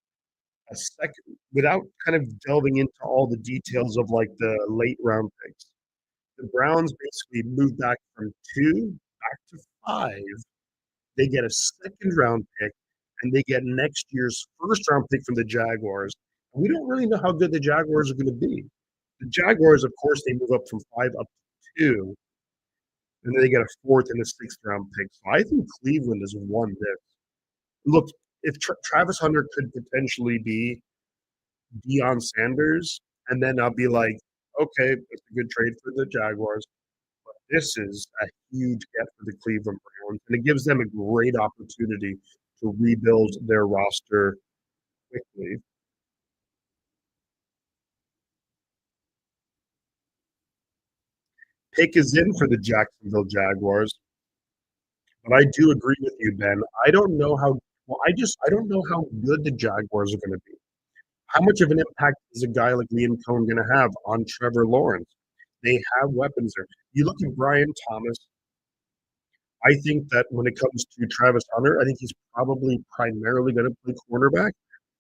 a second without kind of delving into all the details of like the late round picks. The Browns basically move back from 2 back to 5. They get a second round pick, and they get next year's first round pick from the Jaguars. And we don't really know how good the Jaguars are going to be. The Jaguars, of course, they move up from 5 up to 2, and then they get a fourth and a sixth round pick. So I think Cleveland has won this. Look, if Travis Hunter could potentially be Deion Sanders, and then I'll be like, okay, it's a good trade for the Jaguars. But this is a huge get for the Cleveland Browns, and it gives them a great opportunity to rebuild their roster quickly. Pick is in for the Jacksonville Jaguars, but I do agree with you, Ben. I don't know how well I don't know how good the Jaguars are going to be. How much of an impact is a guy like Liam Cohen going to have on Trevor Lawrence? They have weapons there. You look at Brian Thomas. I think that when it comes to Travis Hunter, I think he's probably primarily going to play cornerback.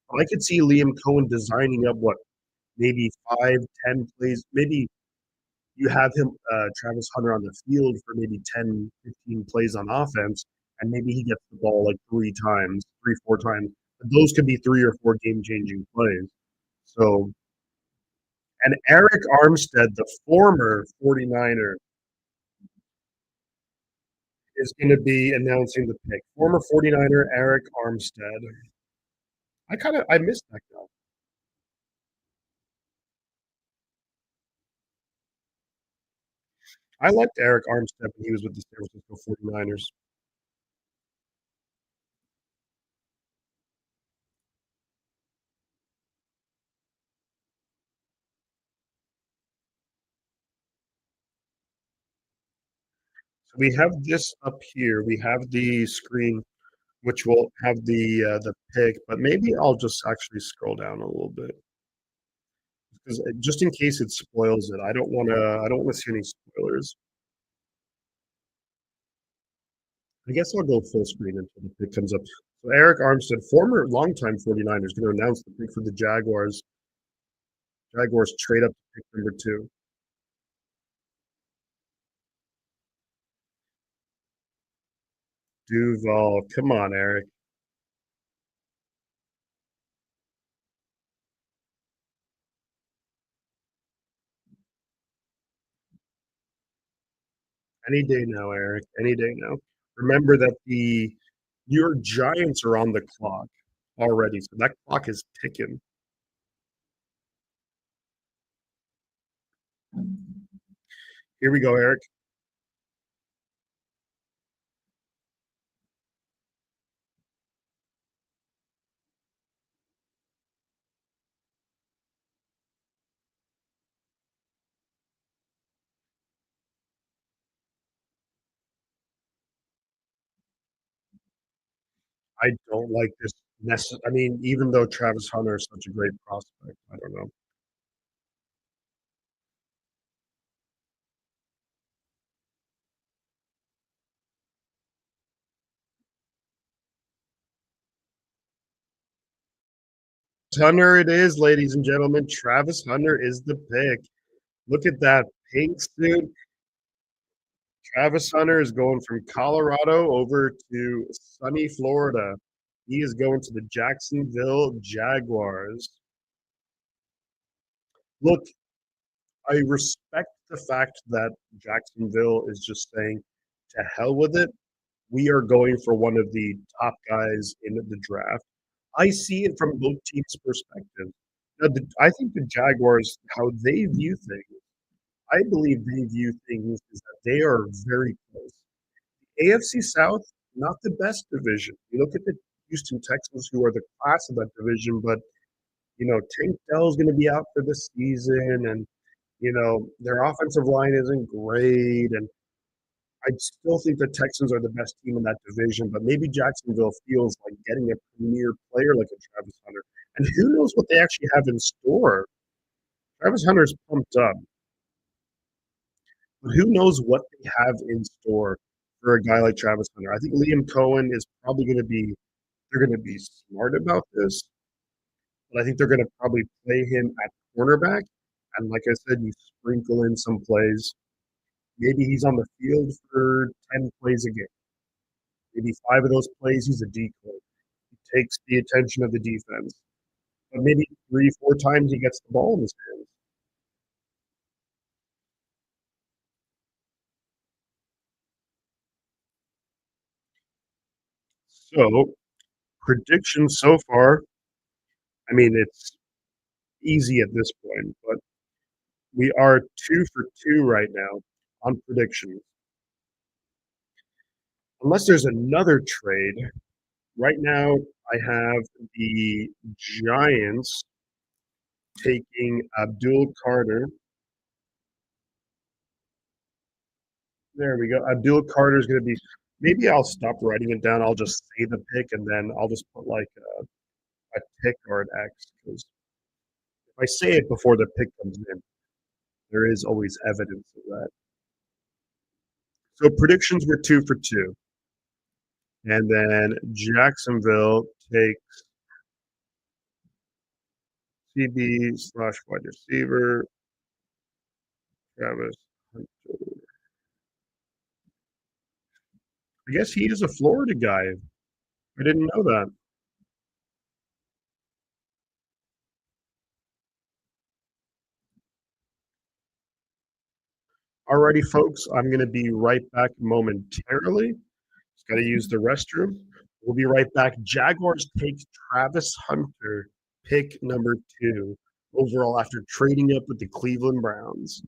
But I could see Liam Cohen designing up what maybe 5, 10 plays. Maybe you have him, Travis Hunter, on the field for maybe 10, 15 plays on offense, and maybe he gets the ball like 3 times, 3, 4 times. But those could be 3 or 4 game changing plays. So, and Eric Armstead, the former 49er, is going to be announcing the pick. Former 49er Eric Armstead. I missed that guy. I liked Eric Armstead when he was with the San Francisco 49ers. So we have this up here. We have the screen, which will have the pick, but maybe I'll just actually scroll down a little bit because just in case it spoils it, I don't want to see any spoilers. I guess I'll go full screen until the pick comes up. So Eric Armstead, former longtime 49ers, going to announce the pick for the Jaguars. Jaguars trade up to pick number 2. Duval, come on, Eric. Any day now, Eric. Any day now. Remember that the New York Giants are on the clock already, so that clock is ticking. Here we go, Eric. I don't like this. I mean, even though Travis Hunter is such a great prospect, I don't know. Hunter, it is, ladies and gentlemen. Travis Hunter is the pick. Look at that pink suit. Travis Hunter is going from Colorado over to sunny Florida. He is going to the Jacksonville Jaguars. Look, I respect the fact that Jacksonville is just saying, to hell with it. We are going for one of the top guys in the draft. I see it from both teams' perspective. I think the Jaguars, how they view things, I believe they view things is that they are very close. AFC South, not the best division. You look at the Houston Texans, who are the class of that division, but Tank Dell's going to be out for the season, and their offensive line isn't great, and I still think the Texans are the best team in that division, but maybe Jacksonville feels like getting a premier player like a Travis Hunter. And who knows what they actually have in store? Travis Hunter's pumped up. But who knows what they have in store for a guy like Travis Hunter? I think Liam Cohen is probably going to be they're going to be smart about this, but I think they're going to probably play him at cornerback. And like I said, you sprinkle in some plays. Maybe he's on the field for 10 plays a game. Maybe five of those plays, he's a decoy. He takes the attention of the defense. But maybe three, four times he gets the ball in his hands. So, predictions so far, I mean, it's easy at this point, but we are 2 for 2 right now on predictions. Unless there's another trade, right now I have the Giants taking Abdul Carter. There we go. Abdul Carter is going to be. Maybe I'll stop writing it down. I'll just say the pick and then I'll just put like a tick or an X because if I say it before the pick comes in, there is always evidence of that. So predictions were 2 for 2. And then Jacksonville takes CB slash wide receiver, Travis Hunter. I guess he is a Florida guy. I didn't know that. Alrighty, folks, I'm going to be right back momentarily. Just got to use the restroom. We'll be right back. Jaguars takes Travis Hunter, pick number 2 overall after trading up with the Cleveland Browns.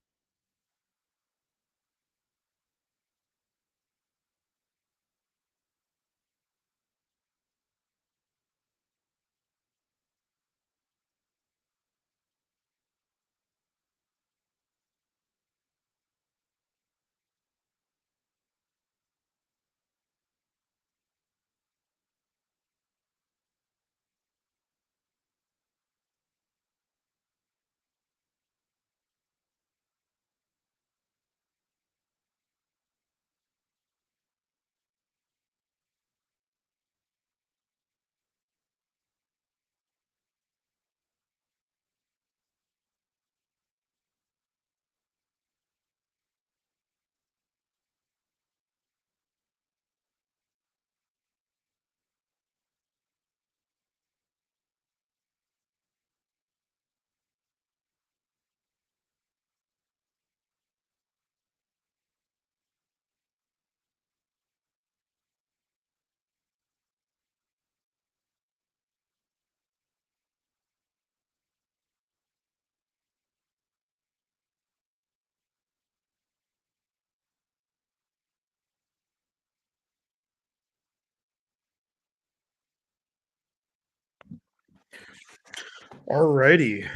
Alrighty.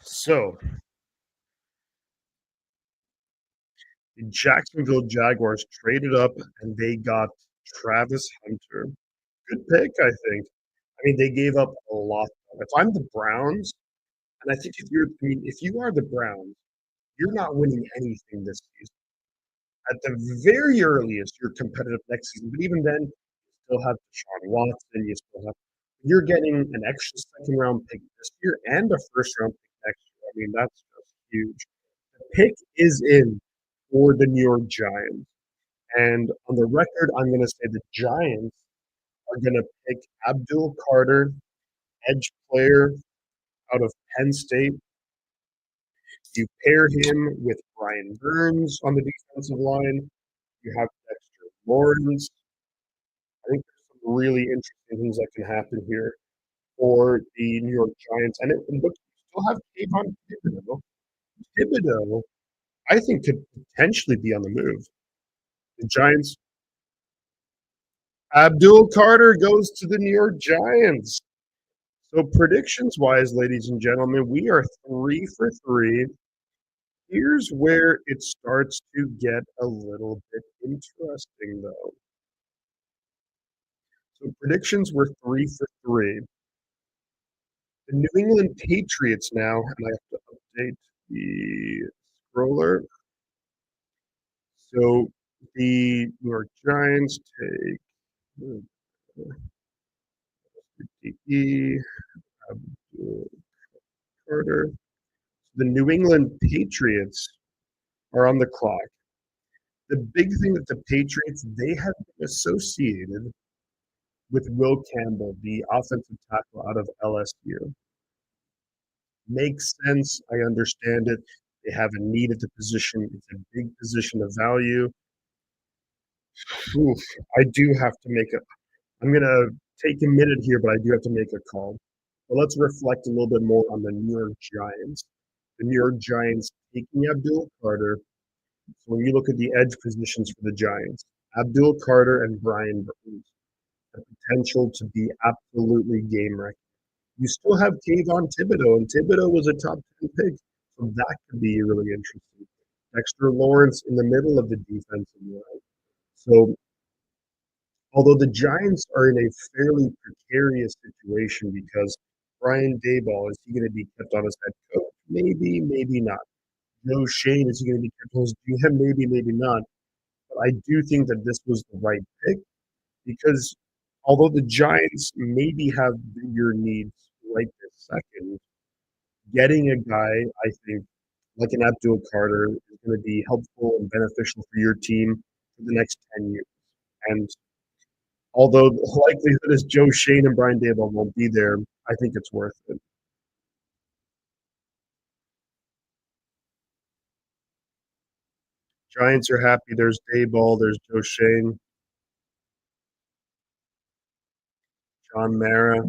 So the Jacksonville Jaguars traded up and they got Travis Hunter. Good pick, I think. I mean, they gave up a lot. If I'm the Browns, and I think if you are the Browns, you're not winning anything this season. At the very earliest, you're competitive next season. But even then, you still have Deshaun Watson. You still have. You're getting an extra second round pick this year and a first round pick next year. I mean, that's just huge. The pick is in for the New York Giants. And on the record, I'm going to say the Giants are going to pick Abdul Carter, edge player out of Penn State. You pair him with Brian Burns on the defensive line. You have Dexter Lawrence. I think there's some really interesting things that can happen here for the New York Giants. And look, you still have Kayvon Thibodeau. Thibodeau, I think, could potentially be on the move. The Giants. Abdul Carter goes to the New York Giants. So predictions wise, ladies and gentlemen, we are 3 for 3. Here's where it starts to get a little bit interesting, though. So predictions were 3 for 3. The New England Patriots now, and I have to update the scroller. So the New York Giants take DE, Abdul Carter. The New England Patriots are on the clock. The big thing that the Patriots, they have been associated with Will Campbell, the offensive tackle out of LSU. Makes sense. I understand it. They have a need at the position. It's a big position of value. Oof, I do have to make a. I'm gonna take a minute here, but I do have to make a call. But let's reflect a little bit more on the New York Giants. The New York Giants taking Abdul Carter. So when you look at the edge positions for the Giants, Abdul Carter and Brian Burns have potential to be absolutely game wrecking. You still have Kayvon Thibodeau, and Thibodeau was a top 10 pick. So that could be really interesting. Dexter Lawrence in the middle of the defensive line. So although the Giants are in a fairly precarious situation because Brian Dayball, is he going to be kept on as head coach? Maybe, maybe not. Joe Shane, is he going to be kept on as GM? Maybe, maybe not. But I do think that this was the right pick because although the Giants maybe have bigger needs right this second, getting a guy, I think, like an Abdul Carter is going to be helpful and beneficial for your team for the next 10 years. And although the likelihood is Joe Shane and Brian Daboll won't be there, I think it's worth it. Giants are happy. There's Daboll. There's Joe Shane, John Mara.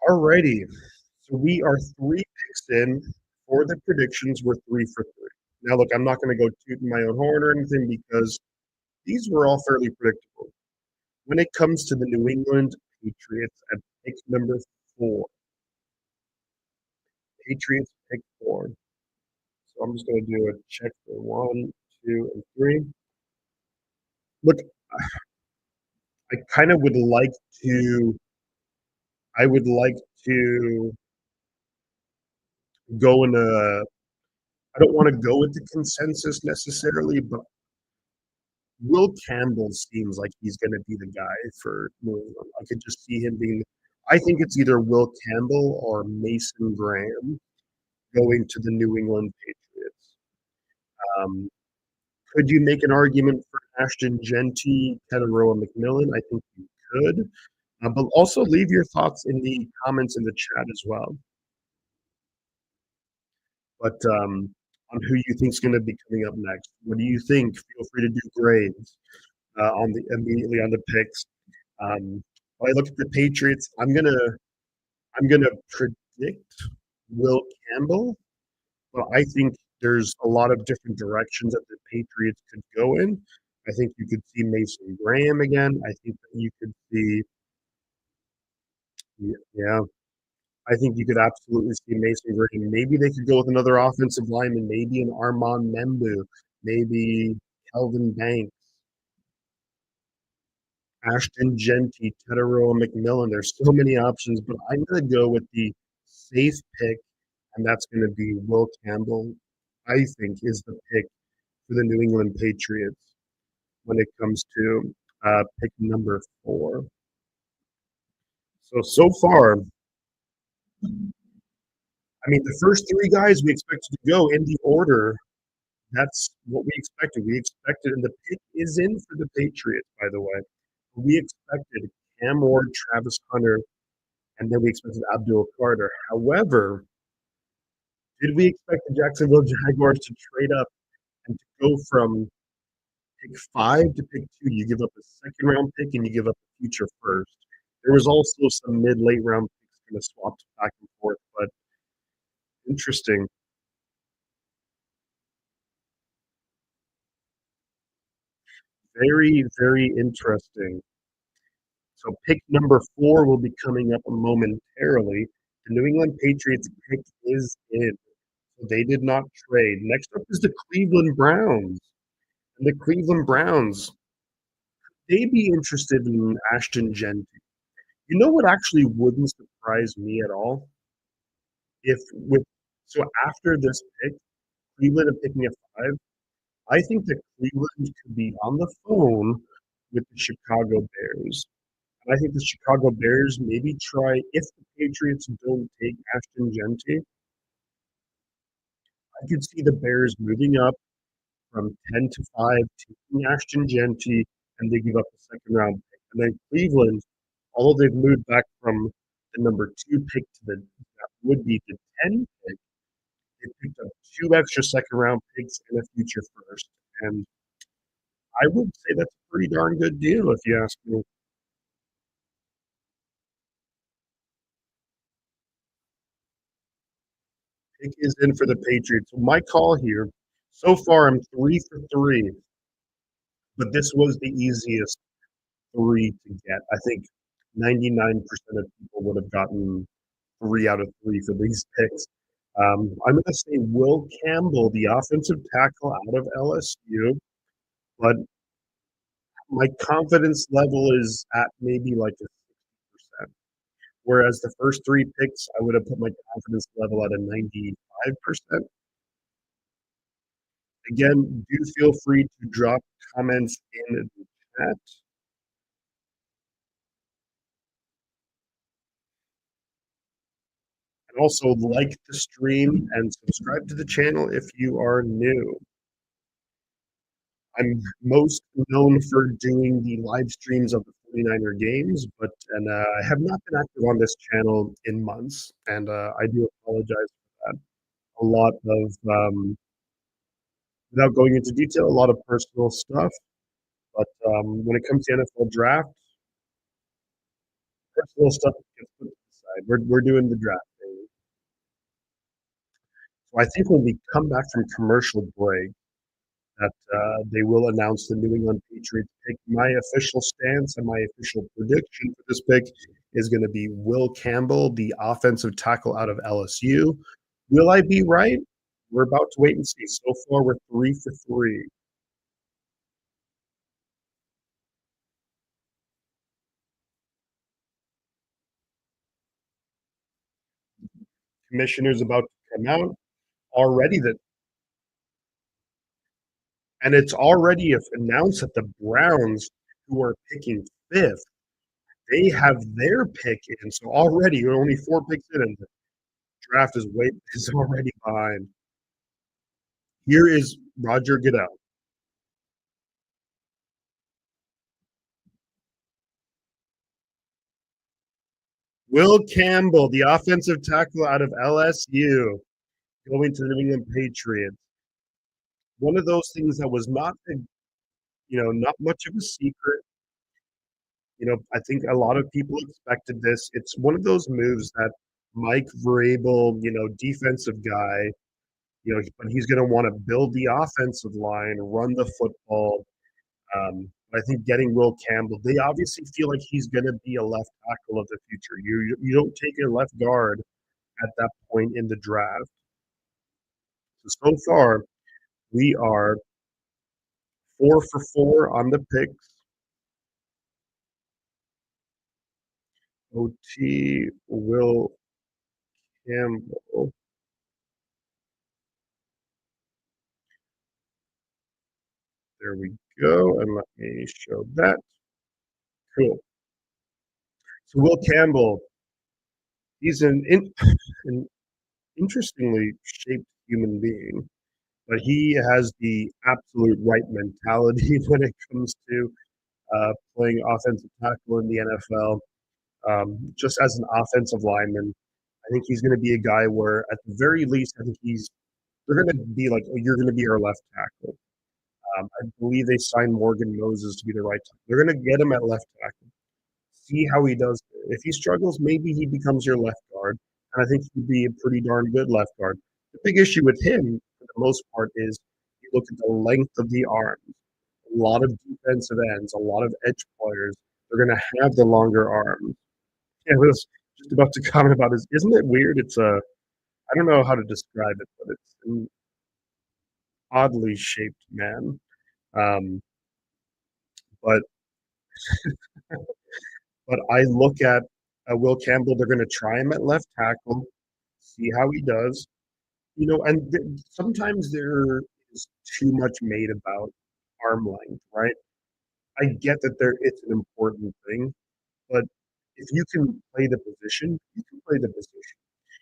Alrighty. So we are three picks in for the predictions. We're 3 for 3. Now, look, I'm not going to go tooting my own horn or anything because these were all fairly predictable. When it comes to the New England Patriots at pick number 4, Patriots pick 4. So I'm just going to do a check for 1, 2, and 3. Look, I kind of would like to. I would like to go in a. I don't want to go with the consensus necessarily, but Will Campbell seems like he's going to be the guy for New England. I could just see him being. I think it's either Will Campbell or Mason Graham going to the New England Patriots. Um, could you make an argument for Ashton Genty, Roa McMillan? I think you could. But also leave your thoughts in the comments in the chat as well. But on who you think is going to be coming up next. What do you think? Feel free to do grades on the immediately on the picks. When I look at the Patriots, I'm gonna predict Will Campbell, but I think there's a lot of different directions that the Patriots could go in. I think you could see Mason Graham again. I think that you could see, yeah, I think you could absolutely see Mason Graham. Maybe they could go with another offensive lineman, maybe an Armand Membu, maybe Kelvin Banks, Ashton Genty, Tedero McMillan. There's so many options, but I'm going to go with the safe pick, and that's going to be Will Campbell. I think is the pick for the New England Patriots when it comes to pick number 4. So far, I mean, the first 3 guys we expected to go in the order. That's what we expected. We expected, and the pick is in for the Patriots, by the way. We expected Cam Ward, Travis Hunter, and then we expected Abdul Carter. However, did we expect the Jacksonville Jaguars to trade up and to go from pick 5 to pick 2? You give up a second round pick and you give up a future first. There was also some mid late round picks kind of swapped back and forth, but interesting. Very, very interesting. So pick number 4 will be coming up momentarily. The New England Patriots pick is in. So they did not trade. Next up is the Cleveland Browns. And the Cleveland Browns, they be interested in Ashton Genty. You know what actually wouldn't surprise me at all? if with so after this pick, Cleveland are picking at 5, I think that Cleveland could be on the phone with the Chicago Bears. And I think the Chicago Bears maybe try, if the Patriots don't take Ashton Genty, I could see the Bears moving up from 10 to 5, taking Ashton Genty, and they give up the second round pick. And then Cleveland, although they've moved back from the number 2 pick to the that would be the 10 pick, they picked up 2 extra second round picks and a future first. And I would say that's a pretty darn good deal if you ask me. Pick is in for the Patriots. So my call here, so far I'm 3 for 3, but this was the easiest 3 to get. I think 99% of people would have gotten 3 out of 3 for these picks. I'm going to say Will Campbell, the offensive tackle out of LSU, but my confidence level is at maybe like a 60%. Whereas the first 3 picks, I would have put my confidence level at a 95%. Again, do feel free to drop comments in the chat. And also like the stream and subscribe to the channel if you are new. I'm most known for doing the live streams of the 49er games, but I have not been active on this channel in months, and I do apologize for that. A lot of, without going into detail, a lot of personal stuff. But when it comes to NFL draft, personal stuff gets put to the side. We're doing the draft. So I think when we come back from commercial break, that they will announce the New England Patriots pick. My official stance and my official prediction for this pick is going to be Will Campbell, the offensive tackle out of LSU. Will I be right? We're about to wait and see. So far, we're 3 for 3. Commissioner's about to come out already that, and it's already announced that the Browns, who are picking 5th, they have their pick in. So already, you're only 4 picks in, and the draft is already behind. Here is Roger Goodell. Will Campbell, the offensive tackle out of LSU, going to the New England Patriots. One of those things that was not much of a secret. I think a lot of people expected this. It's one of those moves that Mike Vrabel, defensive guy, but he's going to want to build the offensive line, run the football. I think getting Will Campbell, they obviously feel like he's going to be a left tackle of the future. You don't take a left guard at that point in the draft. So far, we are 4 for 4 on the picks. OT Will Campbell. There we go. And let me show that. Cool. So Will Campbell, he's an interestingly shaped human being, but he has the absolute right mentality when it comes to playing offensive tackle in the NFL. Just as an offensive lineman, I think he's going to be a guy where, at the very least, I think they're going to be like, oh, you're going to be our left tackle. I believe they signed Morgan Moses to be the right tackle. They're going to get him at left tackle. See how he does. If he struggles, maybe he becomes your left guard, and I think he'd be a pretty darn good left guard. The big issue with him, for the most part, is you look at the length of the arms. A lot of defensive ends, a lot of edge players, they're going to have the longer arms. Yeah, I was just about to comment about this. Isn't it weird? It's a, I don't know how to describe it, but it's an oddly shaped man. Um, but but I look at Will Campbell. They're going to try him at left tackle, see how he does. And sometimes there is too much made about arm length, right? I get that it's an important thing, but if you can play the position, you can play the position.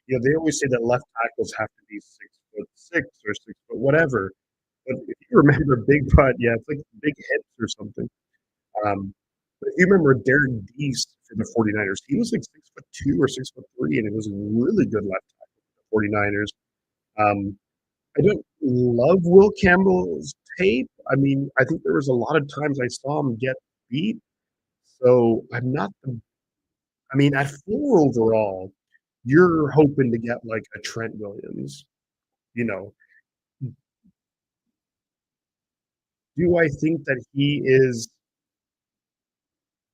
They always say that left tackles have to be 6'6" or 6 foot whatever. But if you remember Big Butt, yeah, it's like big hips or something. But if you remember Derek Deese for the 49ers, he was like 6'2" or 6'3", and it was a really good left tackle for the 49ers. I don't love Will Campbell's tape. I mean, I think there was a lot of times I saw him get beat. So I'm not I mean, at 4 overall, you're hoping to get like a Trent Williams. You know, do I think that he is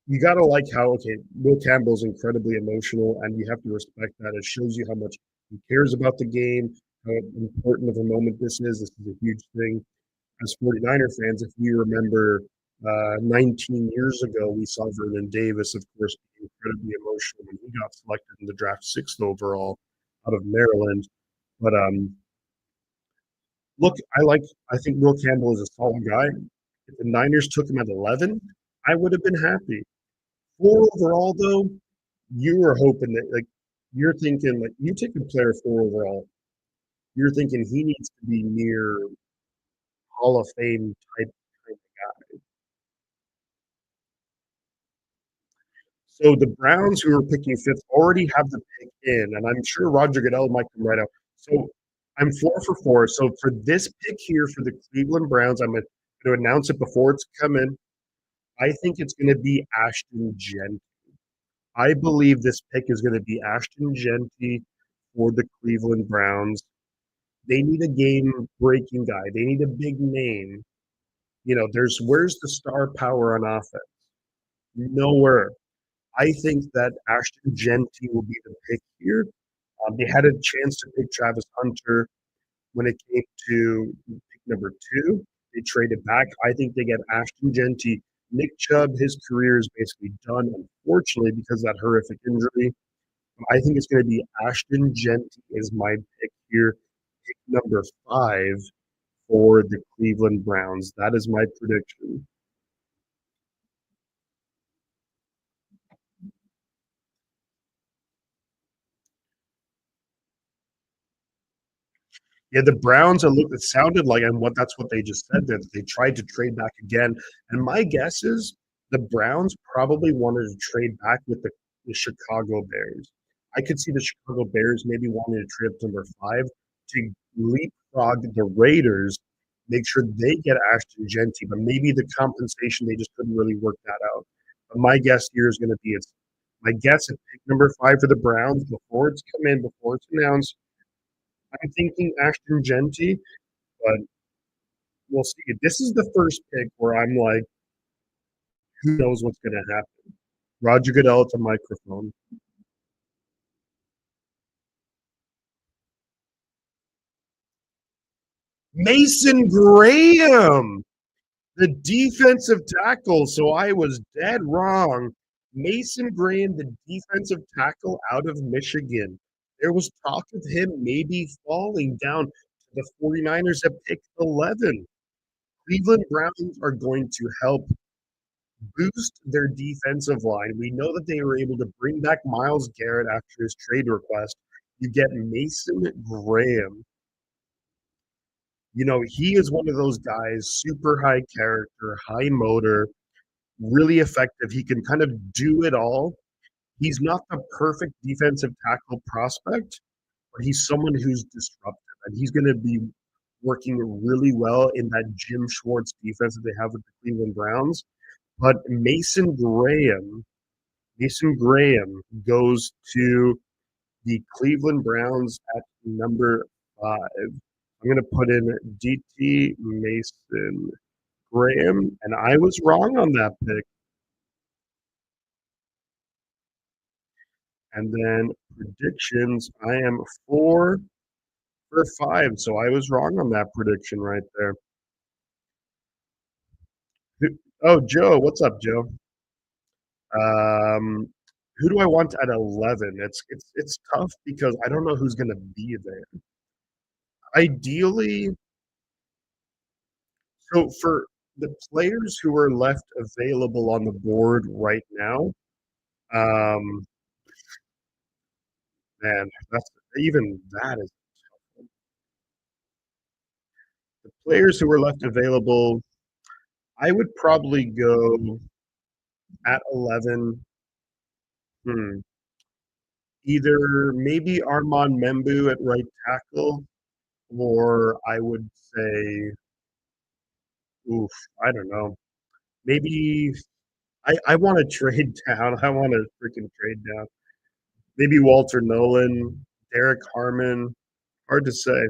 you gotta like how Will Campbell's incredibly emotional, and you have to respect that. It shows you how much he cares about the game, how important of a moment this is. This is a huge thing. As 49er fans, if we remember 19 years ago, we saw Vernon Davis, of course, be incredibly emotional when he got selected in the draft 6th overall out of Maryland. But look, I think Will Campbell is a solid guy. If the Niners took him at 11, I would have been happy. 4 overall, though, you were hoping that you're thinking like you take a player 4 overall, you're thinking he needs to be near Hall of Fame type of guy. So the Browns, who are picking fifth, already have the pick in, and I'm sure Roger Goodell might come right out. So I'm 4 for 4. So for this pick here for the Cleveland Browns, I'm going to announce it before it's coming. I think it's going to be Ashton Jeanty. I believe this pick is going to be Ashton Jeanty for the Cleveland Browns. They need a game-breaking guy. They need a big name. Where's the star power on offense? Nowhere. I think that Ashton Jeanty will be the pick here. They had a chance to pick Travis Hunter when it came to pick number 2. They traded back. I think they get Ashton Jeanty. Nick Chubb, his career is basically done, unfortunately, because of that horrific injury. I think it's going to be Ashton Jeanty is my pick here. Pick number 5 for the Cleveland Browns. That is my prediction. Yeah, the Browns are look. It sounded like, and that's what they just said. That they tried to trade back again, and my guess is the Browns probably wanted to trade back with the Chicago Bears. I could see the Chicago Bears maybe wanting to trade up to number 5 to leapfrog the Raiders, make sure they get Ashton Jeanty, but maybe the compensation they just couldn't really work that out. But my guess here is going to be it's my guess at pick number 5 for the Browns before it's come in, before it's announced. I'm thinking Ashton Jeanty, but we'll see. This is the first pick where I'm like, who knows what's going to happen? Roger Goodell at the microphone. Mason Graham, the defensive tackle. So I was dead wrong. Mason Graham, the defensive tackle out of Michigan. There was talk of him maybe falling down to the 49ers at pick 11. Cleveland Browns are going to help boost their defensive line. We know that they were able to bring back Myles Garrett after his trade request. You get Mason Graham. He is one of those guys, super high character, high motor, really effective. He can kind of do it all. He's not the perfect defensive tackle prospect, but he's someone who's disruptive, and he's going to be working really well in that Jim Schwartz defense that they have with the Cleveland Browns. But Mason Graham goes to the Cleveland Browns at number 5. I'm going to put in DT Mason Graham, and I was wrong on that pick. And then predictions, I am 4 for 5, so I was wrong on that prediction right there. Oh, Joe, what's up, Joe? Um, Who do I want at 11? It's tough because I don't know who's gonna be there. Ideally, so for the players who are left available on the board right now, um, man, that's even that is the players who are left available. I would probably go at 11. Hmm, either maybe Armand Membu at right tackle, or I would say, oof, I don't know. Maybe I want to trade down. I want to freaking trade down. Maybe Walter Nolan, Derek Harmon. Hard to say.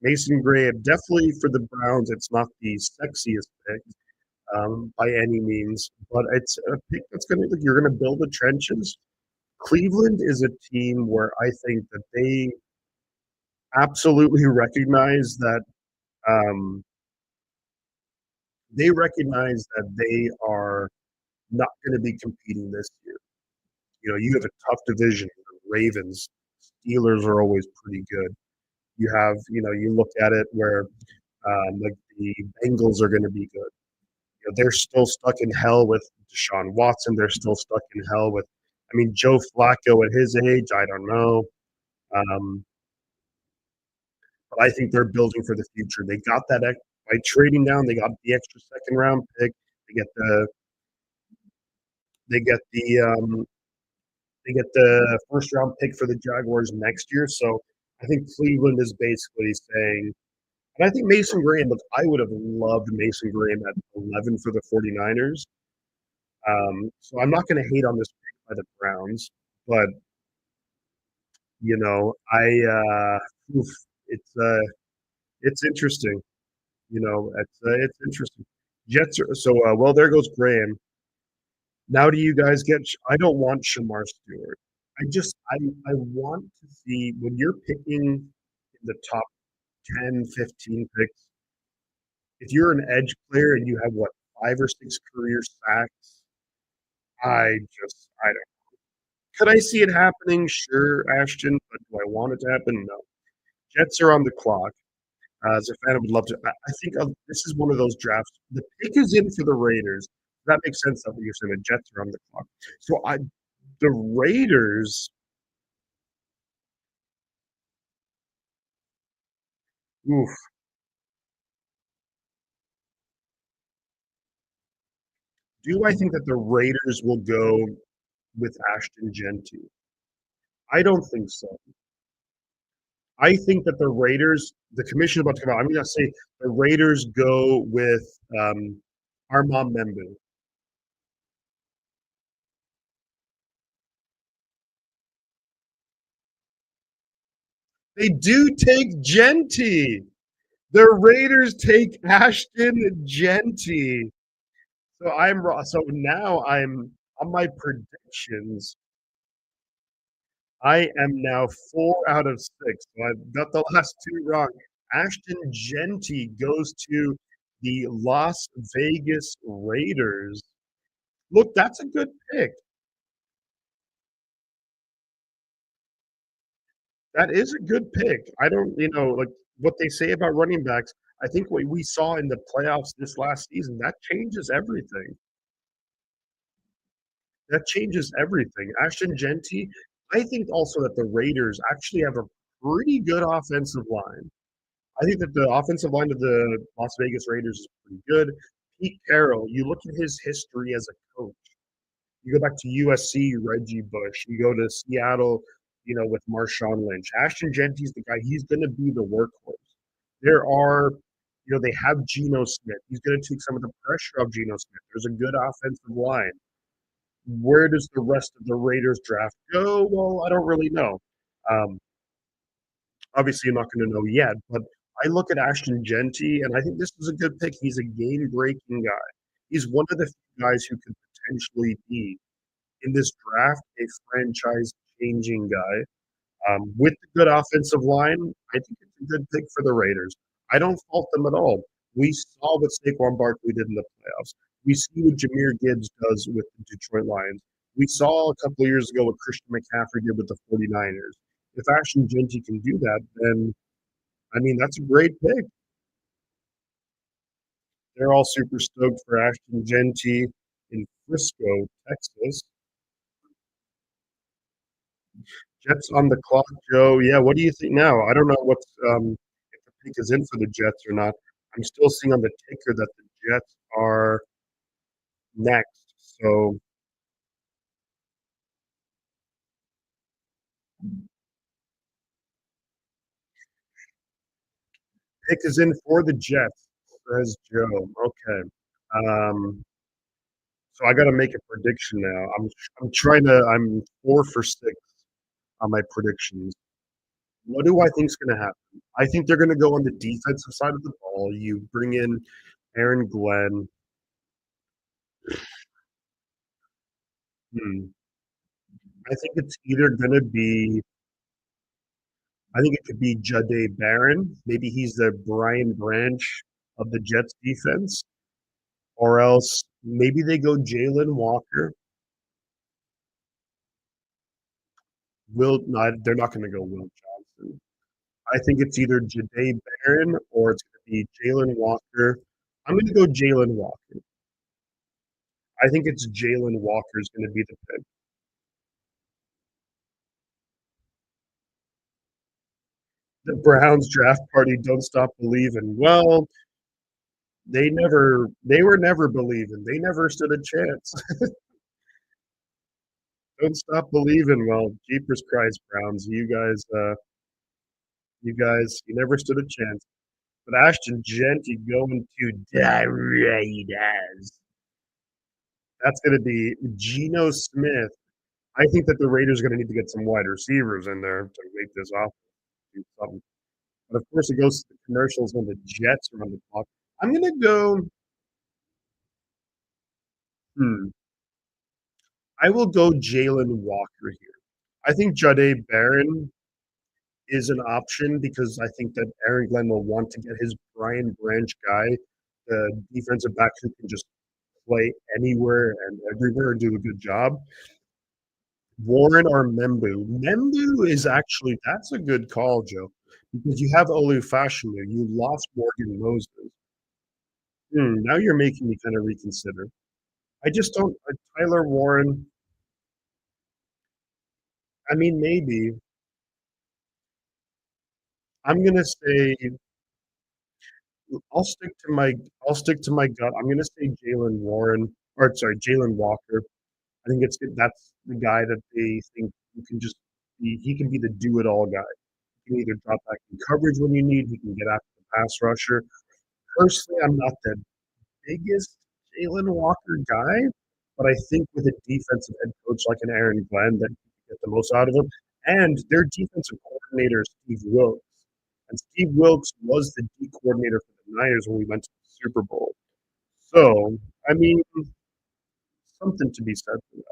Mason Graham, definitely for the Browns. It's not the sexiest pick by any means, but it's a pick that's going to, you're going to build the trenches. Cleveland is a team where I think that they absolutely recognize that um, they are not going to be competing this year. You know, you have a tough division. The Ravens, Steelers are always pretty good. You have, you know, you look at it where like the Bengals are going to be good. You know, they're still stuck in hell with Deshaun Watson. They're still stuck in hell with, I mean, Joe Flacco at his age. I don't know. Um, but I think they're building for the future. They got that by trading down. They got the extra second round pick. They get the they get the they get the first round pick for the Jaguars next year. So I think Cleveland is basically saying, and I think Mason Graham, look, I would have loved Mason Graham at 11 for the 49ers. So I'm not going to hate on this pick by the Browns, but you know, oof, it's uh, it's interesting. You know, it's interesting. Jets are so well. There goes Graham. Now, do you guys get? I don't want Shamar Stewart. I want to see when you're picking in the top 10, 15 picks. If you're an edge player and you have what 5 or 6 career sacks, I don't. Could I see it happening? Sure, Ashton, but do I want it to happen? No. Jets are on the clock. As a fan, I would love to. I think this is one of those drafts. The pick is in for the Raiders. That makes sense. That what you're saying. The Jets are on the clock. So the Raiders. Oof. Do I think that the Raiders will go with Ashton Genty? I don't think so. I think that the Raiders, the commission is about to come out. I'm going to say the Raiders go with Armand Membu. They do take Genty. The Raiders take Ashton Genty. So I'm raw. So now I'm on my predictions. I am now 4 out of 6. So I've got the last two wrong. Ashton Genty goes to the Las Vegas Raiders. Look, that's a good pick. That is a good pick. I don't, like what they say about running backs. I think what we saw in the playoffs this last season, that changes everything. That changes everything. Ashton Genty, I think also that the Raiders actually have a pretty good offensive line. I think that the offensive line of the Las Vegas Raiders is pretty good. Pete Carroll, you look at his history as a coach. You go back to USC, Reggie Bush. You go to Seattle, with Marshawn Lynch. Ashton Genty's the guy. He's going to be the workhorse. There are, they have Geno Smith. He's going to take some of the pressure off Geno Smith. There's a good offensive line. Where does the rest of the Raiders draft go? Well, I don't really know. Um, Obviously, I'm not going to know yet, but I look at Ashton Genty, and I think this is a good pick. He's a game-breaking guy. He's one of the few guys who could potentially be in this draft a franchise-changing guy. With the good offensive line, I think it's a good pick for the Raiders. I don't fault them at all. We saw what Saquon Barkley did in the playoffs. We see what Jahmyr Gibbs does with the Detroit Lions. We saw a couple of years ago what Christian McCaffrey did with the 49ers. If Ashton Genty can do that, then I mean that's a great pick. They're all super stoked for Ashton Genty in Frisco, Texas. Jets on the clock, Joe. Yeah, what do you think now? I don't know what's if the pick is in for the Jets or not. I'm still seeing on the ticker that the Jets are next. So pick is in for the Jets, says Joe. Okay. Um, so I got to make a prediction now. I'm trying to. I'm 4 for 6 on my predictions. What do I think is going to happen? I think they're going to go on the defensive side of the ball. You bring in Aaron Glenn. Hmm. I think it's either going to be. I think it could be Jade Barron. Maybe he's the Brian Branch of the Jets defense, or else maybe they go Jalen Walker. Will not. They're not going to go Will Johnson. I think it's either Jade Barron or it's going to be Jalen Walker. I'm going to go Jalen Walker. I think it's Jalen Walker is going to be the pick. The Browns draft party don't stop believing. Well, they were never believing. They never stood a chance. Don't stop believing. Well, Jeepers Christ, Browns, you never stood a chance. But Ashton Genty going to the Raiders. That's going to be Geno Smith. I think that the Raiders are going to need to get some wide receivers in there to make this off do something. But of course, it goes to the commercials when the Jets are on the clock. I'm going to go. Hmm. I will go Jalen Walker here. I think Jade Barron is an option because I think that Aaron Glenn will want to get his Brian Branch guy, the defensive back who can just play anywhere and everywhere and do a good job. Warren or Membu. Membu is actually that's a good call, Joe, because you have Olu Fashanu. You lost Morgan Moses. Now you're making me kind of reconsider. I just don't. Tyler Warren. I mean, maybe I'm gonna say I'll stick to my I'll stick to my gut. I'm gonna say Jalen Warren or sorry Jalen Walker. I think it's that's the guy that they think you can just be. He can be the do it all guy. He can either drop back in coverage when you need. He can get after the pass rusher. Personally, I'm not the biggest Jalen Walker guy, but I think with a defensive head coach like an Aaron Glenn, that you can get the most out of him. And their defensive coordinator, Steve Wilks. And Steve Wilks was the D coordinator for the Niners when we went to the Super Bowl. So, I mean, something to be said for that.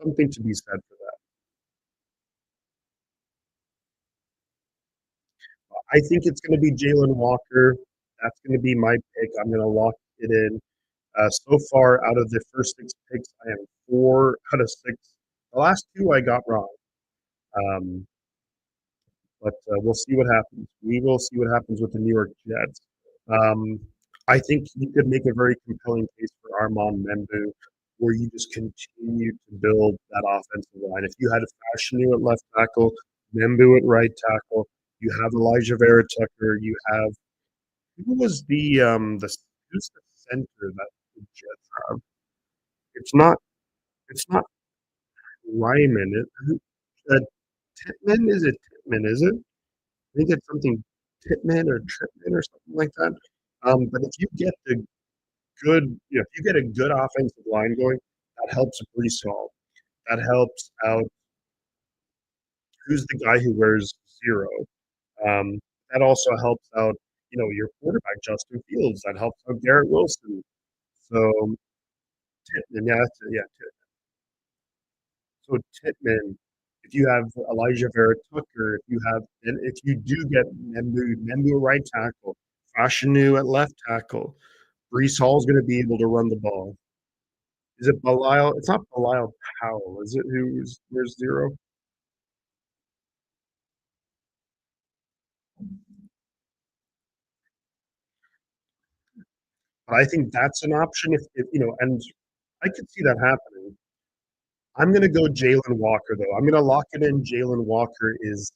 Something to be said for that. I think it's going to be Jalen Walker. That's going to be my pick. I'm going to lock it in. So far, out of the first 6 picks, I am 4 out of 6. The last 2 I got wrong. Um, but we'll see what happens. We will see what happens with the New York Jets. Um, I think you could make a very compelling case for Armand Membu, where you just continue to build that offensive line. If you had Fashanu at left tackle, Membu at right tackle, you have Elijah Vera Tucker, you have who was the who's the center that the Jets have? It's not it's not Ryman. Uh, Titman is it Titman? Is it? I think it's something Titman or Tripman or something like that. But if you get the good, if you get a good offensive line going, that helps Brees Hall. That helps out. Who's the guy who wears 0? Um, that also helps out. Your quarterback Justin Fields. That helps out Garrett Wilson. So Titman, yeah, yeah. So Titman if you have Elijah Vera Tucker, if you have, and if you do get Membu at right tackle, Fashanu at left tackle, Brees Hall is going to be able to run the ball. Is it Belial? It's not Belial Powell, is it? Who's there's zero? But I think that's an option if you know, and I could see that happening. I'm going to go Jalen Walker though. I'm going to lock it in. Jalen Walker is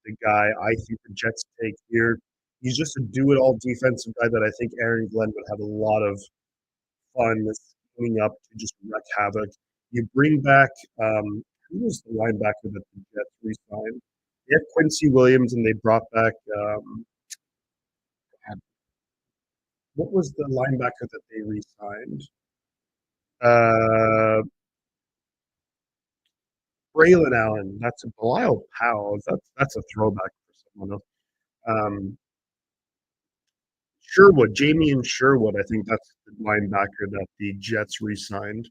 the guy I think the Jets take here. He's just a do-it-all defensive guy that I think Aaron Glenn would have a lot of fun scheming up to just wreak havoc. You bring back who was the linebacker that the Jets re-signed? They had Quincy Williams, and they brought back what was the linebacker that they re-signed? Uh, Braylon Allen. That's a Belial Powell. That's a throwback for someone else. Um, Sherwood, Jamie and Sherwood. I think that's the linebacker that the Jets re-signed.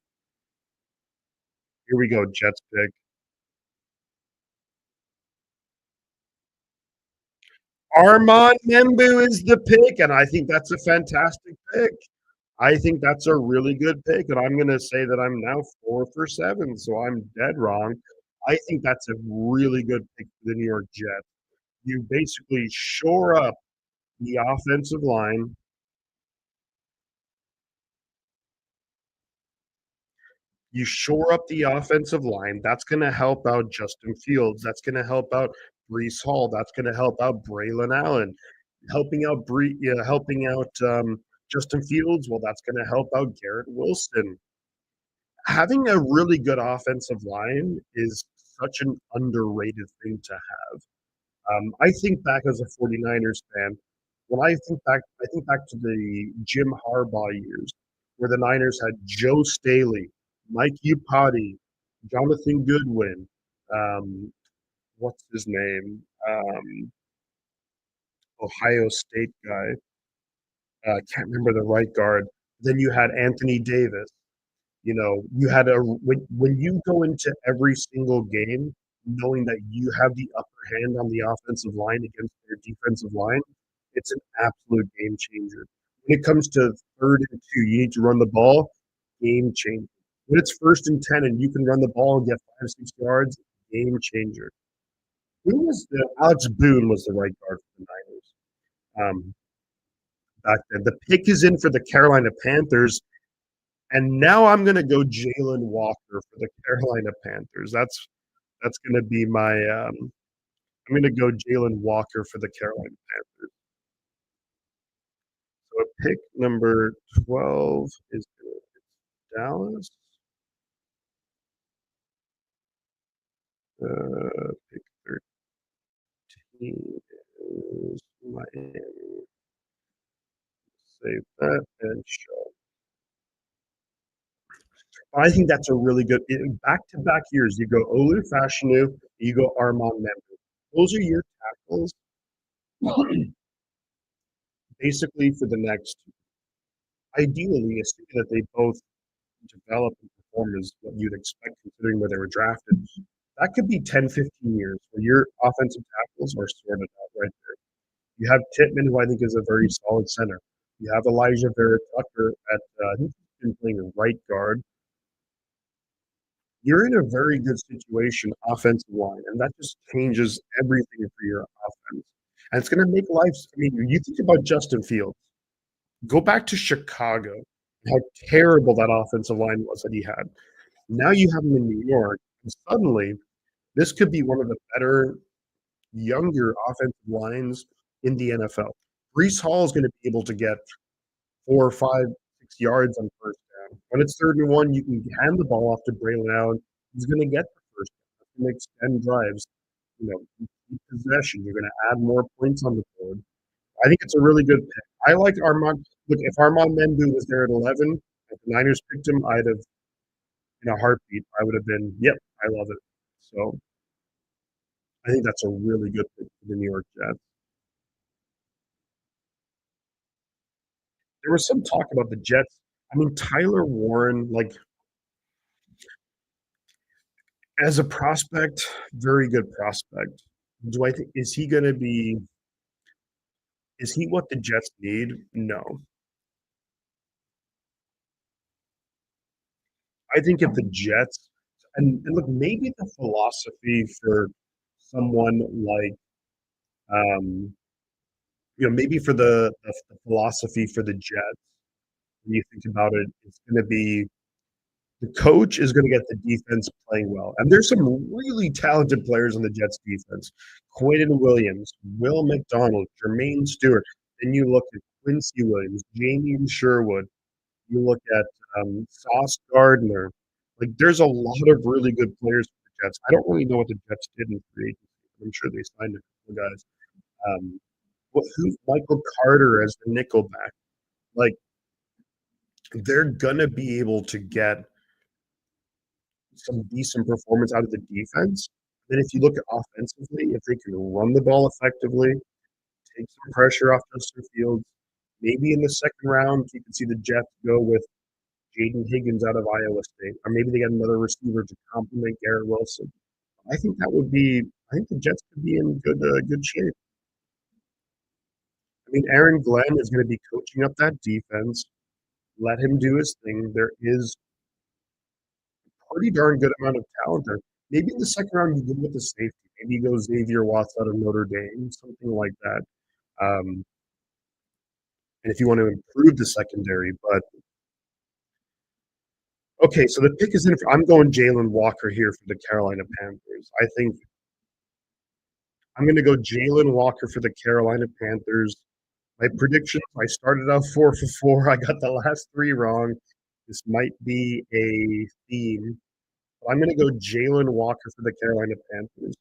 Here we go, Jets pick. Armand Membu is the pick, and I think that's a fantastic pick. I think that's a really good pick, and I'm going to say that I'm now 4 for 7, so I'm dead wrong. I think that's a really good pick for the New York Jets. You basically shore up the offensive line. You shore up the offensive line. That's going to help out Justin Fields. That's going to help out Brees Hall. That's going to help out Braylon Allen. Helping out Justin Fields. Well, that's going to help out Garrett Wilson. Having a really good offensive line is such an underrated thing to have. I think back as a 49ers fan, when I think back to the Jim Harbaugh years, where the Niners had Joe Staley, Mike Iupati, Jonathan Goodwin, um, what's his name? Ohio State guy. Can't remember the right guard. Then you had Anthony Davis. You know, you had a when you go into every single game knowing that you have the upper hand on the offensive line against their defensive line, it's an absolute game changer. When it comes to 3rd and 2, you need to run the ball, game changer. When it's 1st and 10 and you can run the ball and get 5, 6 yards, game changer. Who was the Alex Boone was the right guard for the Niners back then. The pick is in for the Carolina Panthers. And now I'm going to go Jalen Walker for the Carolina Panthers. That's going to be my. I'm going to go Jalen Walker for the Carolina Panthers. So pick number 12 is Dallas. Pick 13 is Miami. Save that and show. I think that's a really good back-to-back years. You go Olu Fashanu, you go Armand Memphis. Those are your tackles basically for the next, ideally, assuming that they both develop and perform as what you'd expect considering where they were drafted. That could be 10, 15 years where your offensive tackles are sorted out right there. You have Tittman, who I think is a very solid center. You have Elijah Vera Tucker at, I think he's been playing right guard. You're in a very good situation, offensive line, and that just changes everything for your offense. And it's going to make life. I mean, you think about Justin Fields. Go back to Chicago, how terrible that offensive line was that he had. Now you have him in New York, and suddenly this could be one of the better, younger offensive lines in the NFL. Brees Hall is going to be able to get 4, 5, 6 yards on first down. When it's 3rd and 1, you can hand the ball off to Braylon Allen. He's going to get the first down. That's going to extend drives. You know, possession. You're going to add more points on the board. I think it's a really good pick. I like Armand. Look, if Armand Membu was there at 11, if the Niners picked him, I'd have, in a heartbeat, I would have been, yep, I love it. So I think that's a really good pick for the New York Jets. There was some talk about the Jets. I mean, Tyler Warren, like As a prospect, very good prospect. Do I think is he what the Jets need? No. I think if the Jets and look, maybe the philosophy for someone like maybe for the philosophy for the Jets, when you think about it, it's going to be the coach is going to get the defense playing well. And there's some really talented players on the Jets defense. Quentin Williams, Will McDonald, Jermaine Stewart. Then you look at Quincy Williams, Jamie Sherwood. You look at Sauce Gardner. Like, there's a lot of really good players for the Jets. I don't really know what the Jets did in free agency. I'm sure they signed a couple of guys. Who's Michael Carter as the nickelback? Like, they're gonna be able to get some decent performance out of the defense. Then if you look at offensively, if they can run the ball effectively, take some pressure off Justin Fields, maybe in the second round you can see the Jets go with Jaden Higgins out of Iowa State, or maybe they get another receiver to complement Garrett Wilson. I think that would be. I think the Jets could be in good shape. I mean, Aaron Glenn is going to be coaching up that defense. Let him do his thing. There is pretty darn good amount of talent there. Maybe in the second round you go with the safety. Maybe you go Xavier Watts out of Notre Dame, something like that. And if you want to improve the secondary, but okay, so the pick is in. I'm going Jalen Walker here for the Carolina Panthers. I think I'm going to go Jalen Walker for the Carolina Panthers. My predictions, I started out 4 for 4. I got the last 3 wrong. This might be a theme. But I'm going to go Jalen Walker for the Carolina Panthers.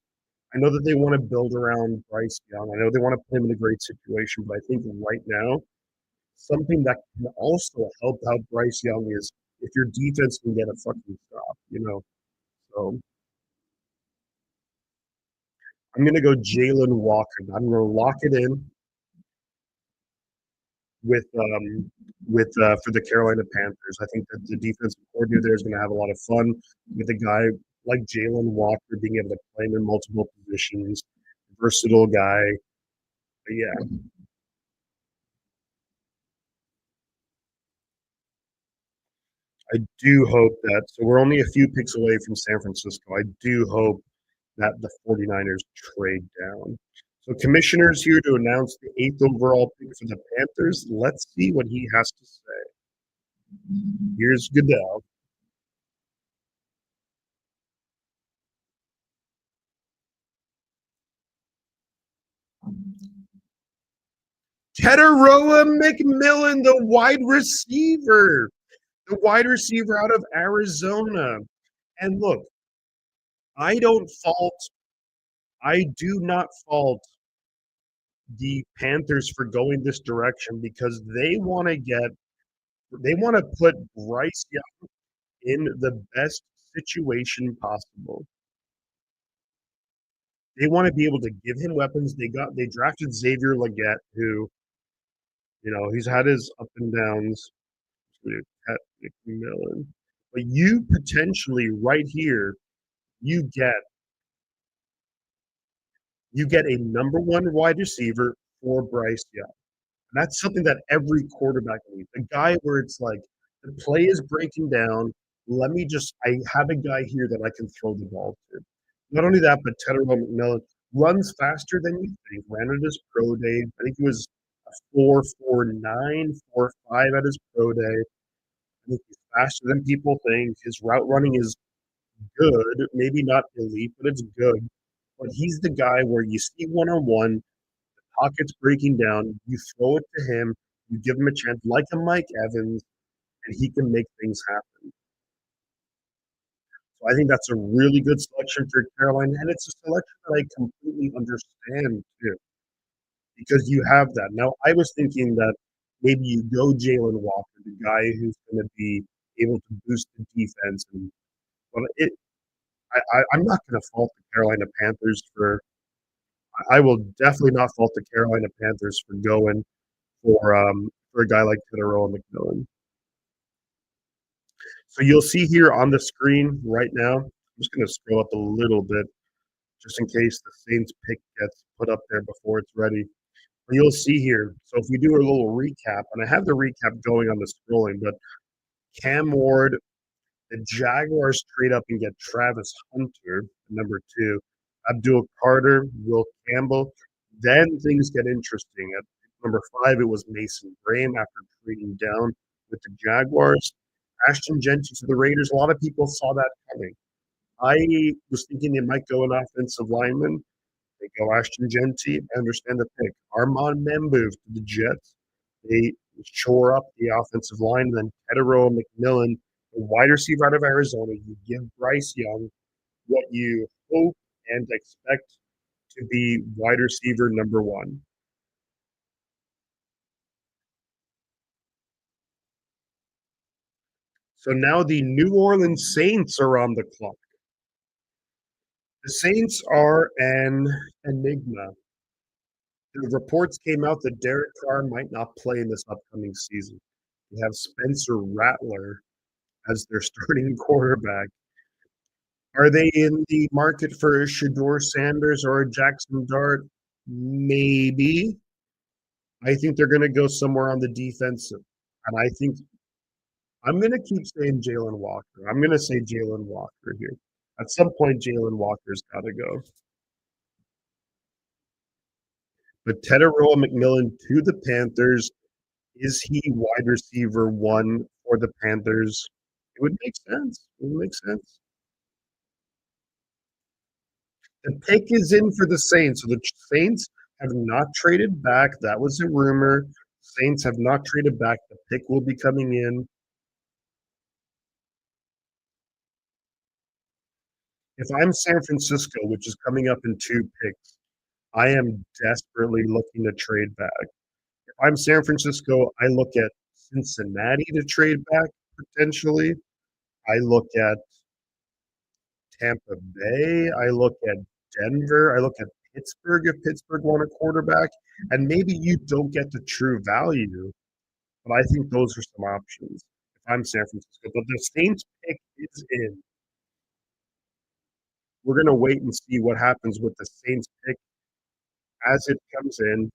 I know that they want to build around Bryce Young. I know they want to put him in a great situation, but I think right now, something that can also help out Bryce Young is if your defense can get a fucking stop. So I'm going to go Jalen Walker. I'm going to lock it in with for the Carolina Panthers. I think that the defensive coordinator there is going to have a lot of fun with a guy like Jalen Walker being able to play him in multiple positions, versatile guy. But yeah, I do hope that. So we're only a few picks away from San Francisco. I do hope that the 49ers trade down. So commissioner's here to announce the 8th overall pick for the Panthers. Let's see what he has to say. Here's Goodell. Tetaroa McMillan, the wide receiver out of Arizona. And look, I don't fault, I do not fault the Panthers for going this direction because they want to put Bryce Young in the best situation possible. They want to be able to give him weapons. They drafted Xavier Legette, who, he's had his up and downs. Pat McMillan. But you potentially right here, you get you get a number one wide receiver for Bryce Young. And that's something that every quarterback needs. A guy where it's like the play is breaking down. I have a guy here that I can throw the ball to. Not only that, but Tedder McMillan runs faster than you think. Ran at his pro day. I think he was a 4.49, 4.5 at his pro day. I think he's faster than people think. His route running is good, maybe not elite, but it's good. But he's the guy where you see one on one, the pocket's breaking down, you throw it to him, you give him a chance, like a Mike Evans, and he can make things happen. So I think that's a really good selection for Carolina, and it's a selection that I completely understand too, because you have that. Now, I was thinking that maybe you go Jalen Walker, the guy who's going to be able to boost the defense, but I'm not going to fault the Carolina Panthers for. I will definitely not fault the Carolina Panthers for going for a guy like Tedero McMillan. So you'll see here on the screen right now, I'm just gonna scroll up a little bit just in case the Saints pick gets put up there before it's ready. But you'll see here. So if we do a little recap, and I have the recap going on the scrolling, but Cam Ward, the Jaguars trade up and get Travis Hunter, number two, Abdul Carter, Will Campbell. Then things get interesting. At number five, it was Mason Graham after trading down with the Jaguars. Ashton Jeanty to the Raiders. A lot of people saw that coming. I was thinking they might go an offensive lineman. They go Ashton Jeanty. I understand the pick. Armand Membu to the Jets. They shore up the offensive line. And then Tedero McMillan, the wide receiver out of Arizona. You give Bryce Young what you hope and expect to be wide receiver number one. So now the New Orleans Saints are on the clock. The Saints are an enigma. The reports came out that Derek Carr might not play in this upcoming season. They have Spencer Rattler as their starting quarterback. Are they in the market for a Shedeur Sanders or a Jackson Dart? Maybe. I think they're going to go somewhere on the defensive. And I think I'm going to keep saying Jalen Walker. I'm going to say Jalen Walker here. At some point, Jalen Walker's got to go. But Tedero McMillan to the Panthers. Is he wide receiver one for the Panthers? It would make sense. It would make sense. The pick is in for the Saints. So the Saints have not traded back. That was a rumor. Saints have not traded back. The pick will be coming in. If I'm San Francisco, which is coming up in two picks, I am desperately looking to trade back. If I'm San Francisco, I look at Cincinnati to trade back potentially. I look at Tampa Bay. I look at Denver. I look at Pittsburgh if Pittsburgh want a quarterback. And maybe you don't get the true value, but I think those are some options if I'm San Francisco. But the Saints pick is in. We're going to wait and see what happens with the Saints pick as it comes in.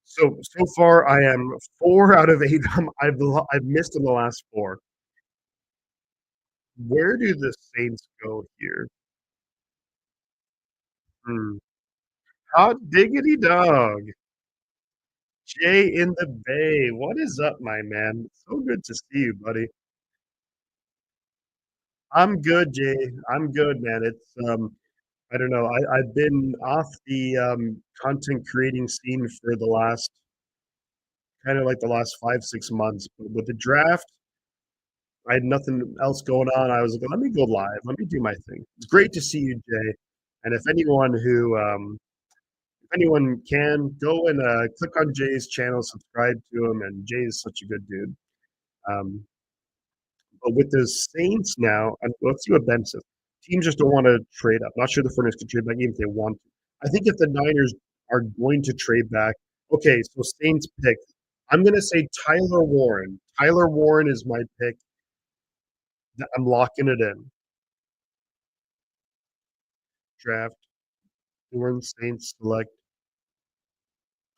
So far, I am 4 out of 8. I've missed in the last four. Where do the Saints go here? Hmm. Hot diggity dog. Jay in the Bay. What is up, my man? So good to see you, buddy. I'm good, Jay. I'm good, man. It's I don't know. I've been off the content creating scene for the last kind of like the last 5, 6 months. But with the draft, I had nothing else going on. I was like, let me go live. Let me do my thing. It's great to see you, Jay. And if anyone can go and click on Jay's channel, subscribe to him, and Jay is such a good dude. Um, but with the Saints now, and let's see what Ben says. Teams just don't want to trade up. Not sure the 49ers can trade back even if they want to. I think if the Niners are going to trade back, okay, so Saints pick. I'm going to say Tyler Warren. Tyler Warren is my pick. I'm locking it in. Draft. Warren Saints select.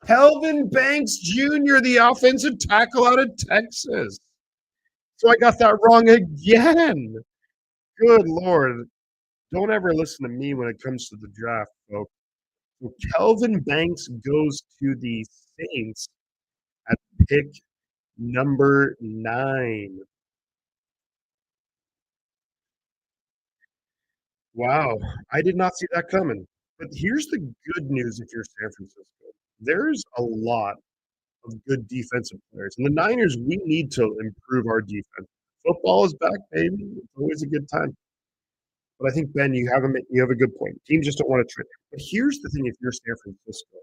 Kelvin Banks Jr., the offensive tackle out of Texas. So I got that wrong again. Good Lord. Don't ever listen to me when it comes to the draft, folks. So Kelvin Banks goes to the Saints at pick number 9. Wow, I did not see that coming. But here's the good news if you're San Francisco. There's a lot of good defensive players. And the Niners, we need to improve our defense. Football is back, baby. It's always a good time. But I think Ben, you have a good point. Teams just don't want to trade. But here's the thing: if you're San Francisco,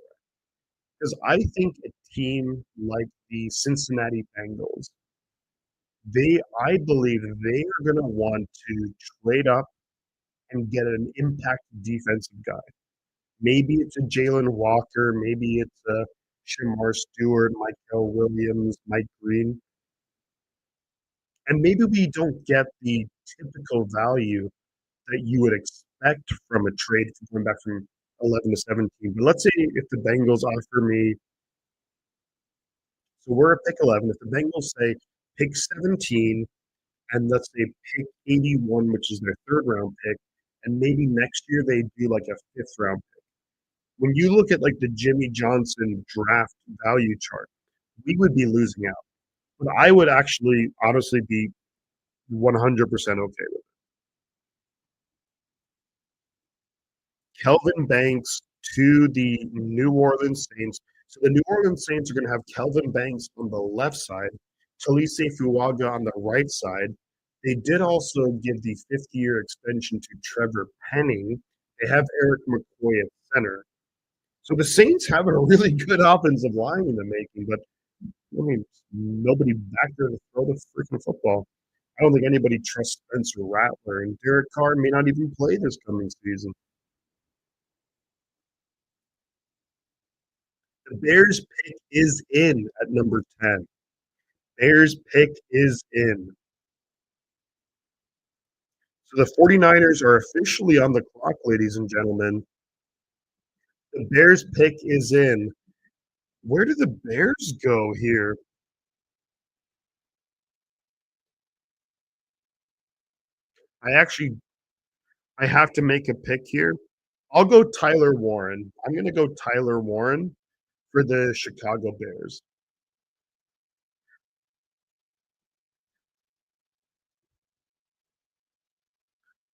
because I think a team like the Cincinnati Bengals, I believe they are going to want to trade up and get an impact defensive guy. Maybe it's a Jalen Walker, maybe it's a Shamar Stewart, Michael Williams, Mike Green. And maybe we don't get the typical value that you would expect from a trade going back from 11 to 17. But let's say if the Bengals offer me, so we're at pick 11. If the Bengals say pick 17, and let's say pick 81, which is their third round pick, and maybe next year they do like a fifth round pick. When you look at like the Jimmy Johnson draft value chart, we would be losing out. But I would actually honestly be 100% okay with Kelvin Banks to the New Orleans Saints. So the New Orleans Saints are going to have Kelvin Banks on the left side, Talise Fuaga on the right side. They did also give the 5th-year extension to Trevor Penning. They have Eric McCoy at center. So the Saints have a really good offensive line in the making, but I mean, nobody back there to throw the freaking football. I don't think anybody trusts Spencer Rattler, and Derek Carr may not even play this coming season. The Bears pick is in at number 10. Bears pick is in. So the 49ers are officially on the clock, ladies and gentlemen. The Bears pick is in. Where do the Bears go here? I actually I have to make a pick here. I'll go Tyler Warren. I'm going to go Tyler Warren for the Chicago Bears.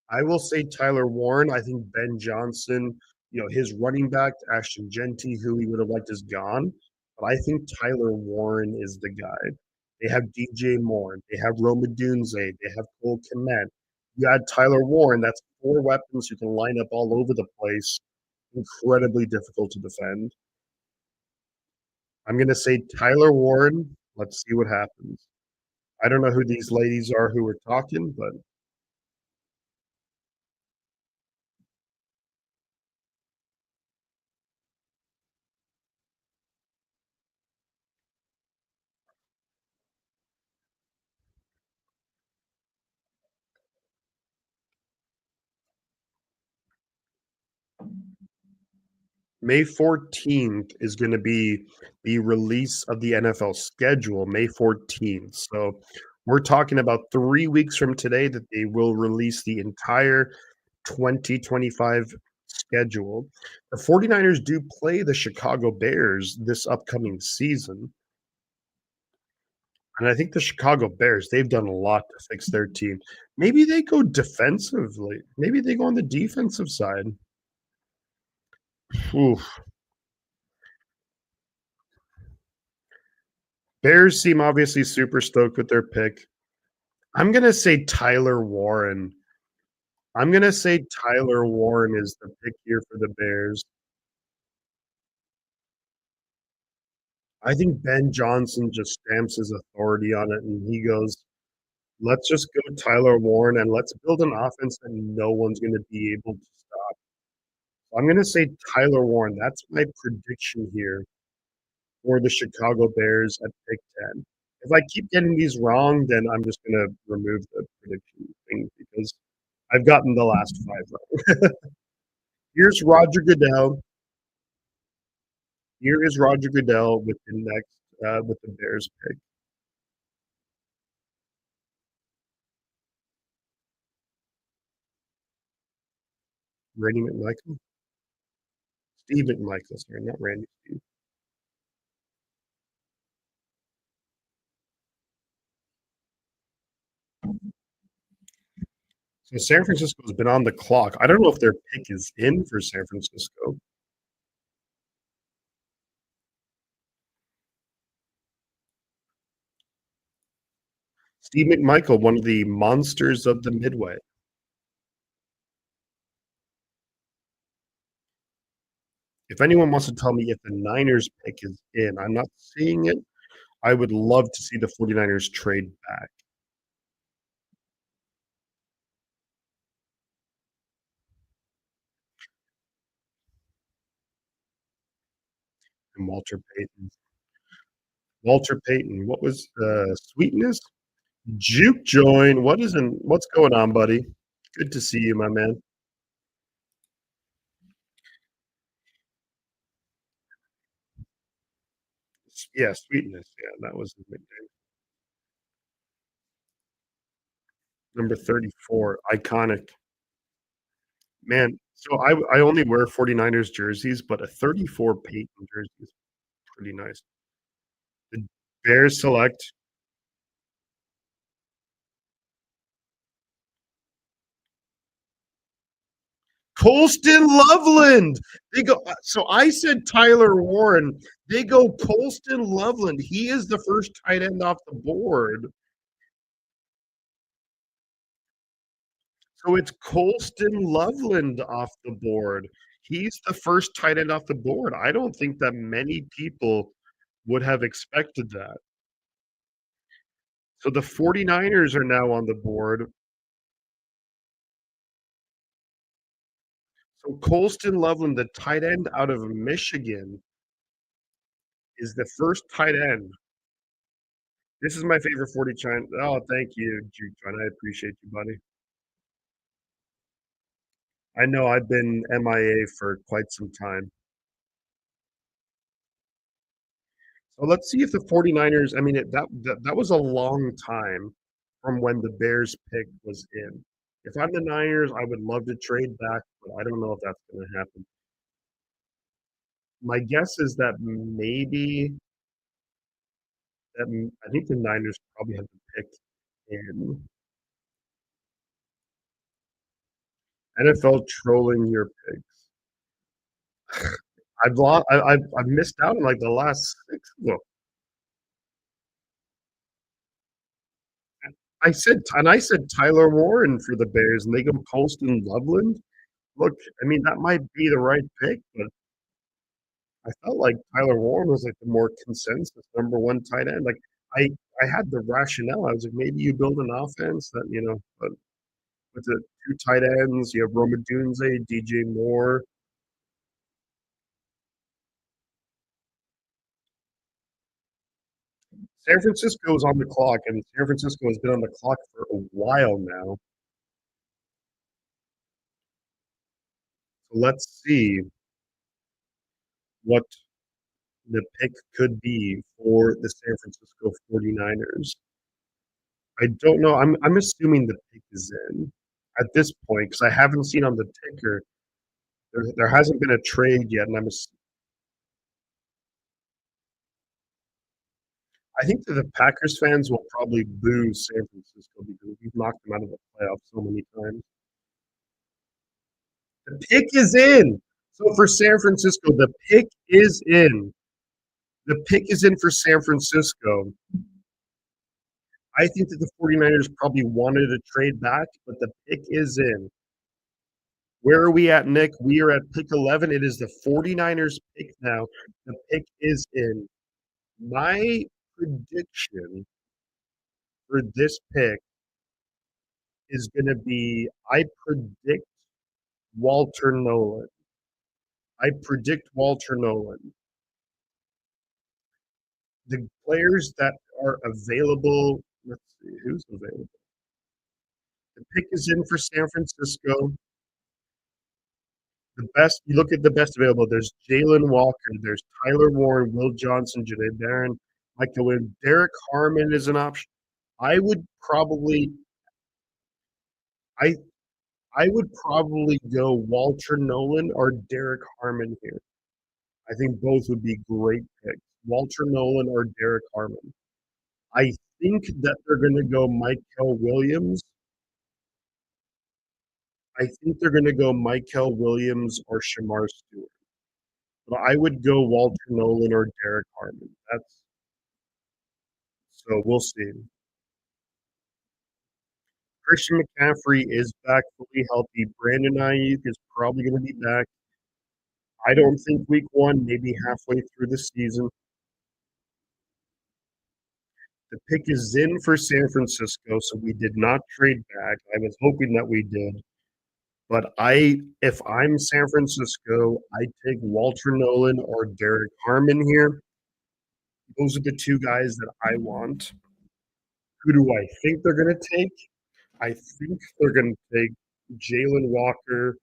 I will say Tyler Warren. I think Ben Johnson, his running back, Ashton Genty, who he would have liked, is gone. But I think Tyler Warren is the guy. They have DJ Moore. They have Roma Dunze. They have Cole Kmet. You add Tyler Warren, that's four weapons who can line up all over the place. Incredibly difficult to defend. I'm going to say Tyler Warren. Let's see what happens. I don't know who these ladies are who are talking, but May 14th is going to be the release of the NFL schedule, May 14th. So we're talking about 3 weeks from today that they will release the entire 2025 schedule. The 49ers do play the Chicago Bears this upcoming season. And I think the Chicago Bears, they've done a lot to fix their team. Maybe they go defensively. Maybe they go on the defensive side. Oof. Bears seem obviously super stoked with their pick. I'm going to say Tyler Warren. I'm going to say Tyler Warren is the pick here for the Bears. I think Ben Johnson just stamps his authority on it and he goes, let's just go Tyler Warren and let's build an offense that no one's going to be able to stop. I'm going to say Tyler Warren. That's my prediction here for the Chicago Bears at pick 10. If I keep getting these wrong, then I'm just going to remove the prediction thing because I've gotten the last five wrong. Here's Roger Goodell. Here is Roger Goodell with the next with the Bears pick. Randy McMichael, Steve McMichael, sorry, not Randy. Steve. So San Francisco's been on the clock. I don't know if their pick is in for San Francisco. Steve McMichael, one of the monsters of the Midway. If anyone wants to tell me if the Niners pick is in, I'm not seeing it. I would love to see the 49ers trade back. And Walter Payton. Walter Payton, what was Sweetness? Juke join. What's going on, buddy? Good to see you, my man. Yeah, Sweetness. Yeah, that was his nickname. Number 34, iconic. Man, so I only wear 49ers jerseys, but a 34 Peyton jersey is pretty nice. The Bears select Colston Loveland. They go so I said Tyler Warren. They go Colston Loveland. He is the first tight end off the board. So it's Colston Loveland off the board. He's the first tight end off the board. I don't think that many people would have expected that. So the 49ers are now on the board. So Colston Loveland, the tight end out of Michigan, is the first tight end. This is my favorite 40 chime. Oh, thank you, Juke John. I appreciate you, buddy. I know I've been MIA for quite some time. So let's see if the 49ers, I mean, that was a long time from when the Bears pick was in. If I'm the Niners, I would love to trade back, but I don't know if that's going to happen. My guess is that maybe I think the Niners probably have to pick in NFL trolling your picks. I've lost. I've missed out on like the last six. Well, I said Tyler Warren for the Bears, and they go Poston Loveland. Look, I mean that might be the right pick, but I felt like Tyler Warren was like the more consensus number one tight end. Like I I had the rationale. I was like, maybe you build an offense that but with the two tight ends, you have Roma Dunze, DJ Moore. San Francisco is on the clock, and San Francisco has been on the clock for a while now. So let's see what the pick could be for the San Francisco 49ers. I don't know. I'm assuming the pick is in at this point because I haven't seen on the ticker. There hasn't been a trade yet, and I think that the Packers fans will probably boo San Francisco because we've knocked them out of the playoffs so many times. The pick is in. So for San Francisco, the pick is in. The pick is in for San Francisco. I think that the 49ers probably wanted to trade back, but the pick is in. Where are we at, Nick? We are at pick 11. It is the 49ers pick now. The pick is in. My prediction for this pick is going to be I predict Walter Nolan. I predict Walter Nolan. The players that are available, let's see who's available. The pick is in for San Francisco. The best, you look at the best available. There's Jalen Walker, there's Tyler Warren, Will Johnson, Janae Barron, Michael Wynn. Derek Harmon is an option. I would probably, I, I would probably go Walter Nolan or Derek Harmon here. I think both would be great picks. Walter Nolan or Derek Harmon. I think that they're going to go Michael Williams. I think they're going to go Michael Williams or Shamar Stewart. But I would go Walter Nolan or Derek Harmon. That's so we'll see. Christian McCaffrey is back fully healthy. Brandon Ayuk is probably going to be back. I don't think week one, maybe halfway through the season. The pick is in for San Francisco, so we did not trade back. I was hoping that we did. But if I'm San Francisco, I take Walter Nolan or Derek Harmon here. Those are the two guys that I want. Who do I think they're gonna take? I think they're gonna take Jalen Walker,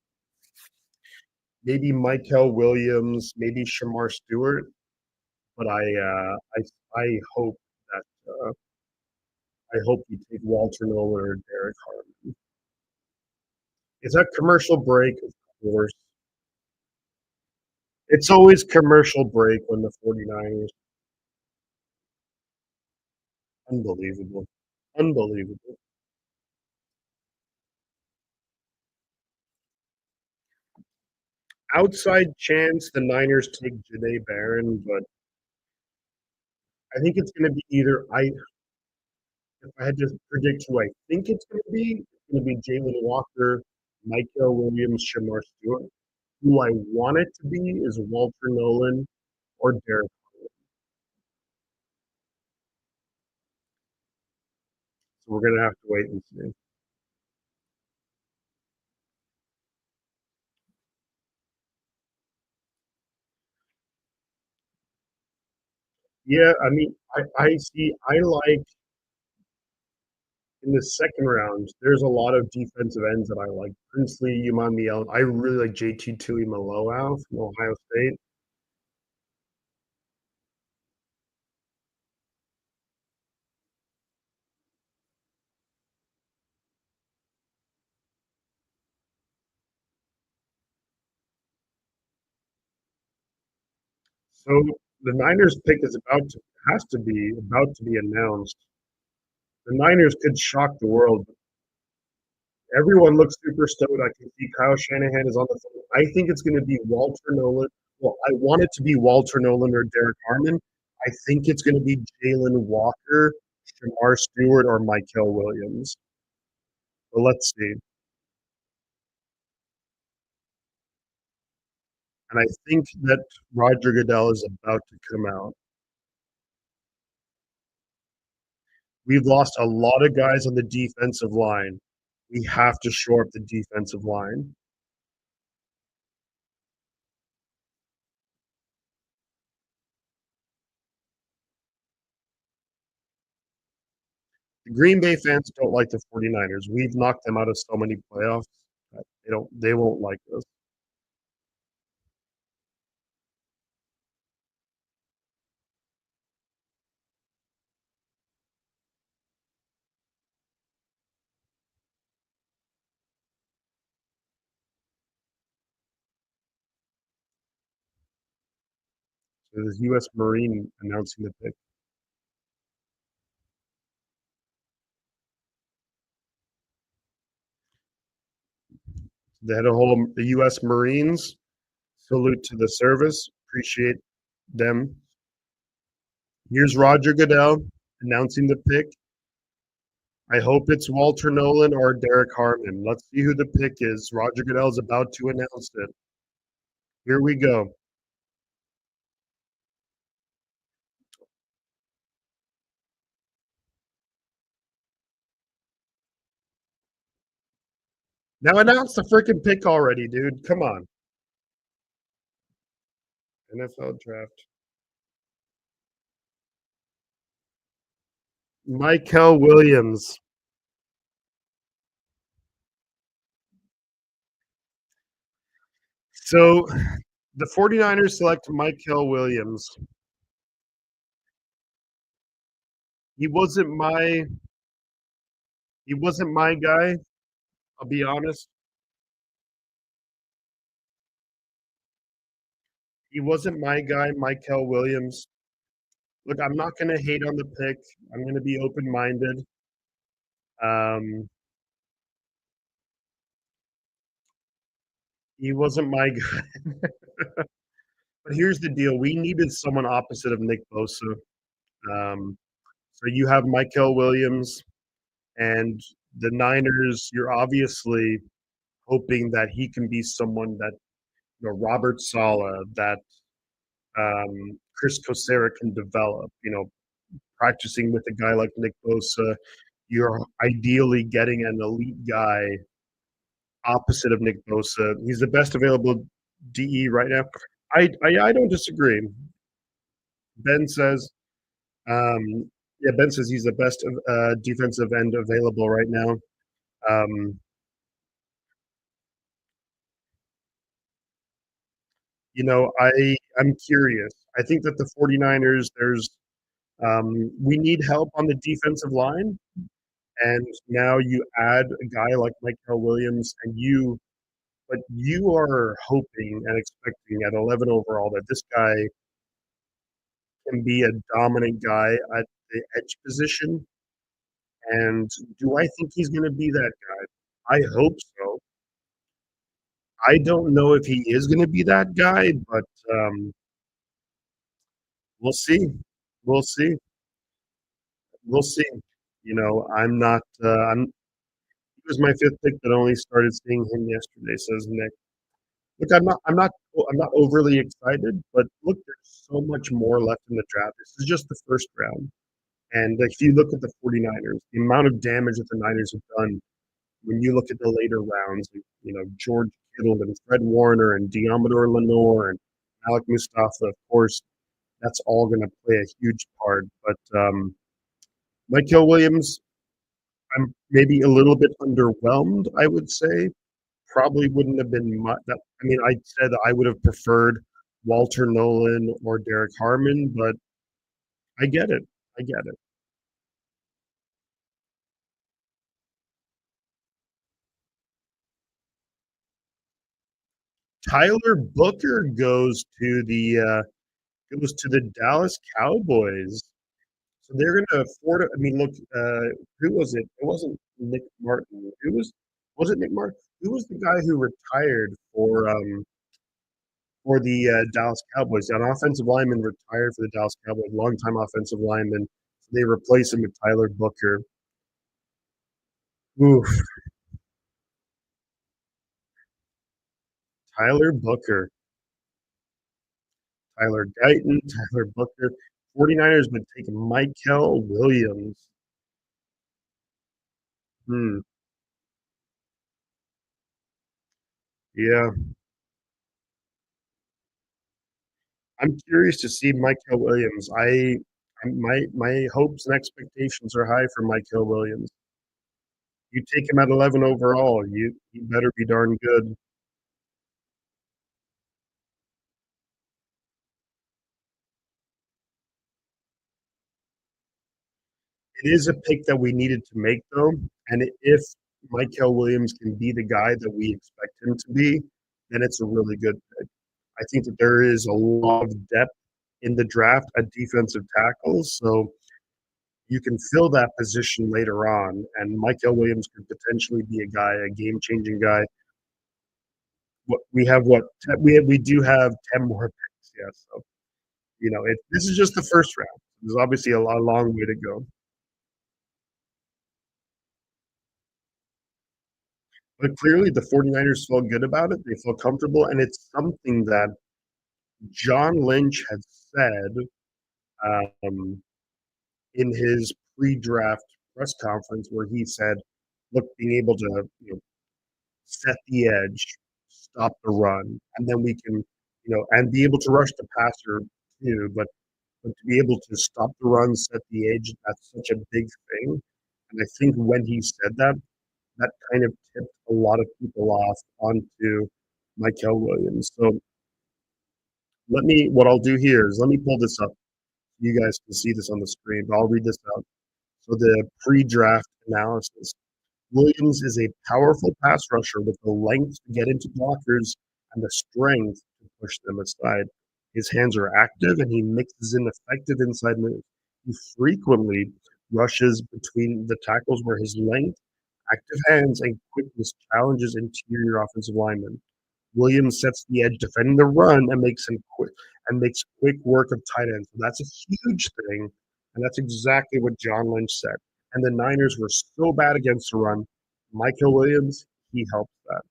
maybe Michael Williams, maybe Shamar Stewart, but I hope that, I hope we take Walter Nolan or Derek Harmon. Is that commercial break? Of course. It's always commercial break when the 49ers. Unbelievable. Unbelievable. Outside chance the Niners take Janae Barron, but I think it's gonna be either I if I had to predict who I think it's gonna be Jalen Walker, Michael Williams, Shamar Stewart. Who I want it to be is Walter Nolan or Derek. So we're gonna have to wait and see. Yeah, I mean, I see. I like in the second round. There's a lot of defensive ends that I like. Princely, Umamiel. I really like JT Tui Maloau from Ohio State. So the Niners pick is about to has to be about to be announced. The Niners could shock the world. Everyone looks super stoked. I can see Kyle Shanahan is on the phone. I think it's going to be Walter Nolan. Well, I want it to be Walter Nolan or Derek Harmon. I think it's going to be Jalen Walker, Shamar Stewart, or Michael Williams. But let's see. And I think that Roger Goodell is about to come out. We've lost a lot of guys on the defensive line. We have to shore up the defensive line. The Green Bay fans don't like the 49ers. We've knocked them out of so many playoffs. They won't like us. So this U.S. Marine announcing the pick. The head of whole the U.S. Marines. Salute to the service. Appreciate them. Here's Roger Goodell announcing the pick. I hope it's Walter Nolan or Derek Harmon. Let's see who the pick is. Roger Goodell is about to announce it. Here we go. Now announce the freaking pick already, dude. Come on. NFL draft. Michael Williams. So the 49ers select Michael Williams. He wasn't my he wasn't my guy, I'll be honest. He wasn't my guy, Michael Williams. Look, I'm not gonna hate on the pick. I'm gonna be open minded. Um, he wasn't my guy. But here's the deal: we needed someone opposite of Nick Bosa. So you have Michael Williams and the Niners. You're obviously hoping that he can be someone that Robert Sala, that Chris Kosera can develop. Practicing with a guy like Nick Bosa, you're ideally getting an elite guy opposite of Nick Bosa. He's the best available DE right now. I don't disagree. Ben says, um, Yeah, Ben says he's the best defensive end available right now. Um, I'm curious. I think that the 49ers, we need help on the defensive line, and now you add a guy like Michael Williams, but you are hoping and expecting at 11 overall that this guy can be a dominant guy at the edge position. And do I think he's going to be that guy? I hope so. I don't know if he is going to be that guy, but we'll see. We'll see. We'll see. I'm not. He was my fifth pick, but only started seeing him yesterday. Says Nick. Look, I'm not overly excited, but look, there's so much more left in the draft. This is just the first round, and if you look at the 49ers, the amount of damage that the Niners have done when you look at the later rounds, George Kittle and Fred Warner and Diamador Lenore and Alec Mustafa, of course, that's all going to play a huge part. But Michael Williams, I'm maybe a little bit underwhelmed, I would say. Probably wouldn't have been much. I mean, I said I would have preferred Walter Nolan or Derek Harmon, but I get it. I get it. Tyler Booker goes to the Dallas Cowboys. So they're going to afford it. I mean, look, who was it? It wasn't Nick Martin. Was it Nick Martin? Who was the guy who retired for the Dallas Cowboys? An offensive lineman retired for the Dallas Cowboys, longtime offensive lineman. So they replaced him with Tyler Booker. Oof, Tyler Booker, Tyler Guyton, Tyler Booker. 49ers would take Michael Williams. Hmm. Yeah, I'm curious to see Michael Williams. My hopes and expectations are high for Michael Williams. You take him at 11 overall, you better be darn good. It is a pick that we needed to make though, and if Michael Williams can be the guy that we expect him to be, then it's a really good pick. I think that there is a lot of depth in the draft at defensive tackles, so you can fill that position later on, and Michael Williams could potentially be a guy, a game-changing guy. We do have 10 more picks, yeah. So this is just the first round. There's obviously a long way to go, but clearly the 49ers feel good about it. They feel comfortable, and it's something that John Lynch had said um, in his pre-draft press conference, where he said, "Look, being able to set the edge, stop the run, and then we can, and be able to rush the passer too. But to be able to stop the run, set the edge, that's such a big thing. And I think when he said that, that kind of tipped a lot of people off onto Michael Williams. So what I'll do here is let me pull this up. You guys can see this on the screen, but I'll read this out. So the pre-draft analysis. Williams is a powerful pass rusher with the length to get into blockers and the strength to push them aside. His hands are active and he mixes in effective inside moves. He frequently rushes between the tackles where his length, active hands, and quickness challenges interior offensive linemen. Williams sets the edge defending the run and makes quick work of tight ends. So that's a huge thing, and that's exactly what John Lynch said. And the Niners were so bad against the run. Michael Williams, he helps that.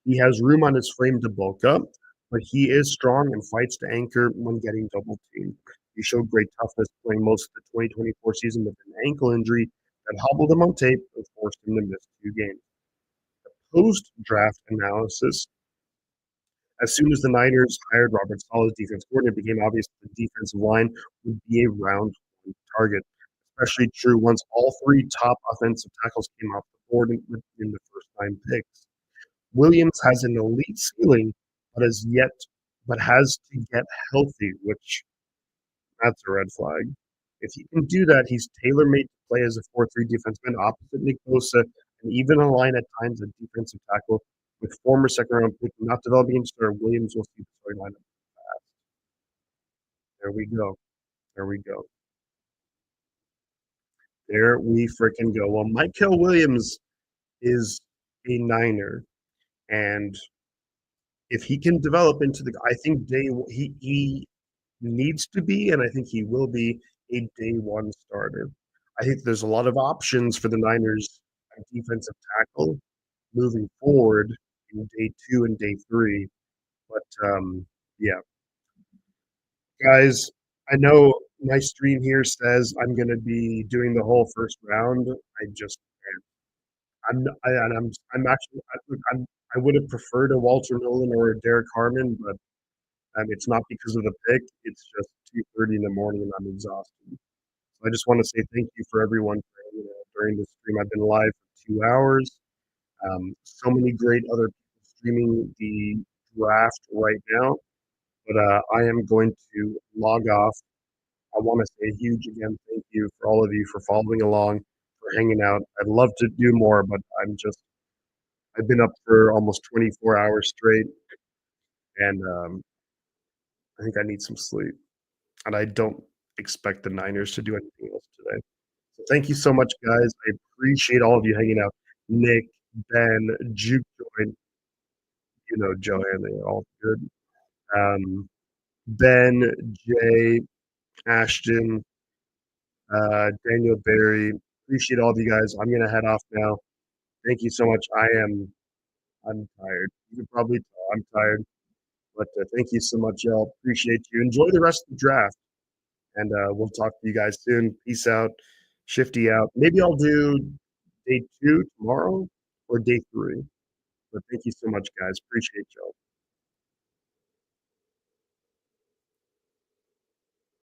He has room on his frame to bulk up, but he is strong and fights to anchor when getting double teamed. He showed great toughness playing most of the 2024 season with an ankle injury that hobbled him on tape and forced him to miss 2 games. Post draft analysis. As soon as the Niners hired Robert Saleh as defense coordinator, it became obvious that the defensive line would be a round one target. especially true once all three top offensive tackles came off the board in the first 9 picks. Williams has an elite ceiling, but has to get healthy, which that's a red flag. If he can do that, he's tailor-made to play as a 4-3 defenseman opposite Nick Bosa and even align at times at defensive tackle with former second-round pick not developing into star Williams will see the storyline. There we go. There we go. There we freaking go. Well, Michael Williams is a Niner, and if he can develop into I think he needs to be, and I think he will be a day one starter. I think there's a lot of options for the Niners at defensive tackle moving forward in day 2 and day 3. But yeah, guys, I know my stream here says I'm going to be doing the whole first round. I just I'm actually I would have preferred a Walter Nolan or a Derek Harmon, but it's not because of the pick. It's just 2:30 in the morning and I'm exhausted. So I just want to say thank you for everyone for, during this stream. I've been live for 2 hours. So many great other people streaming the draft right now, but I am going to log off. I want to say a huge again thank you for all of you for following along, for hanging out. I'd love to do more, but I've been up for almost 24 hours straight, and I think I need some sleep. And I don't expect the Niners to do anything else today. So thank you so much, guys. I appreciate all of you hanging out. Nick, Ben, Juke Joint, Joanne, they're all good. Ben, Jay, Ashton, Daniel Barry. Appreciate all of you guys. I'm gonna head off now. Thank you so much. I'm tired. You can probably tell I'm tired. But thank you so much, y'all. Appreciate you. Enjoy the rest of the draft. And we'll talk to you guys soon. Peace out. Shifty out. Maybe I'll do day 2 tomorrow or day 3. But thank you so much, guys. Appreciate y'all.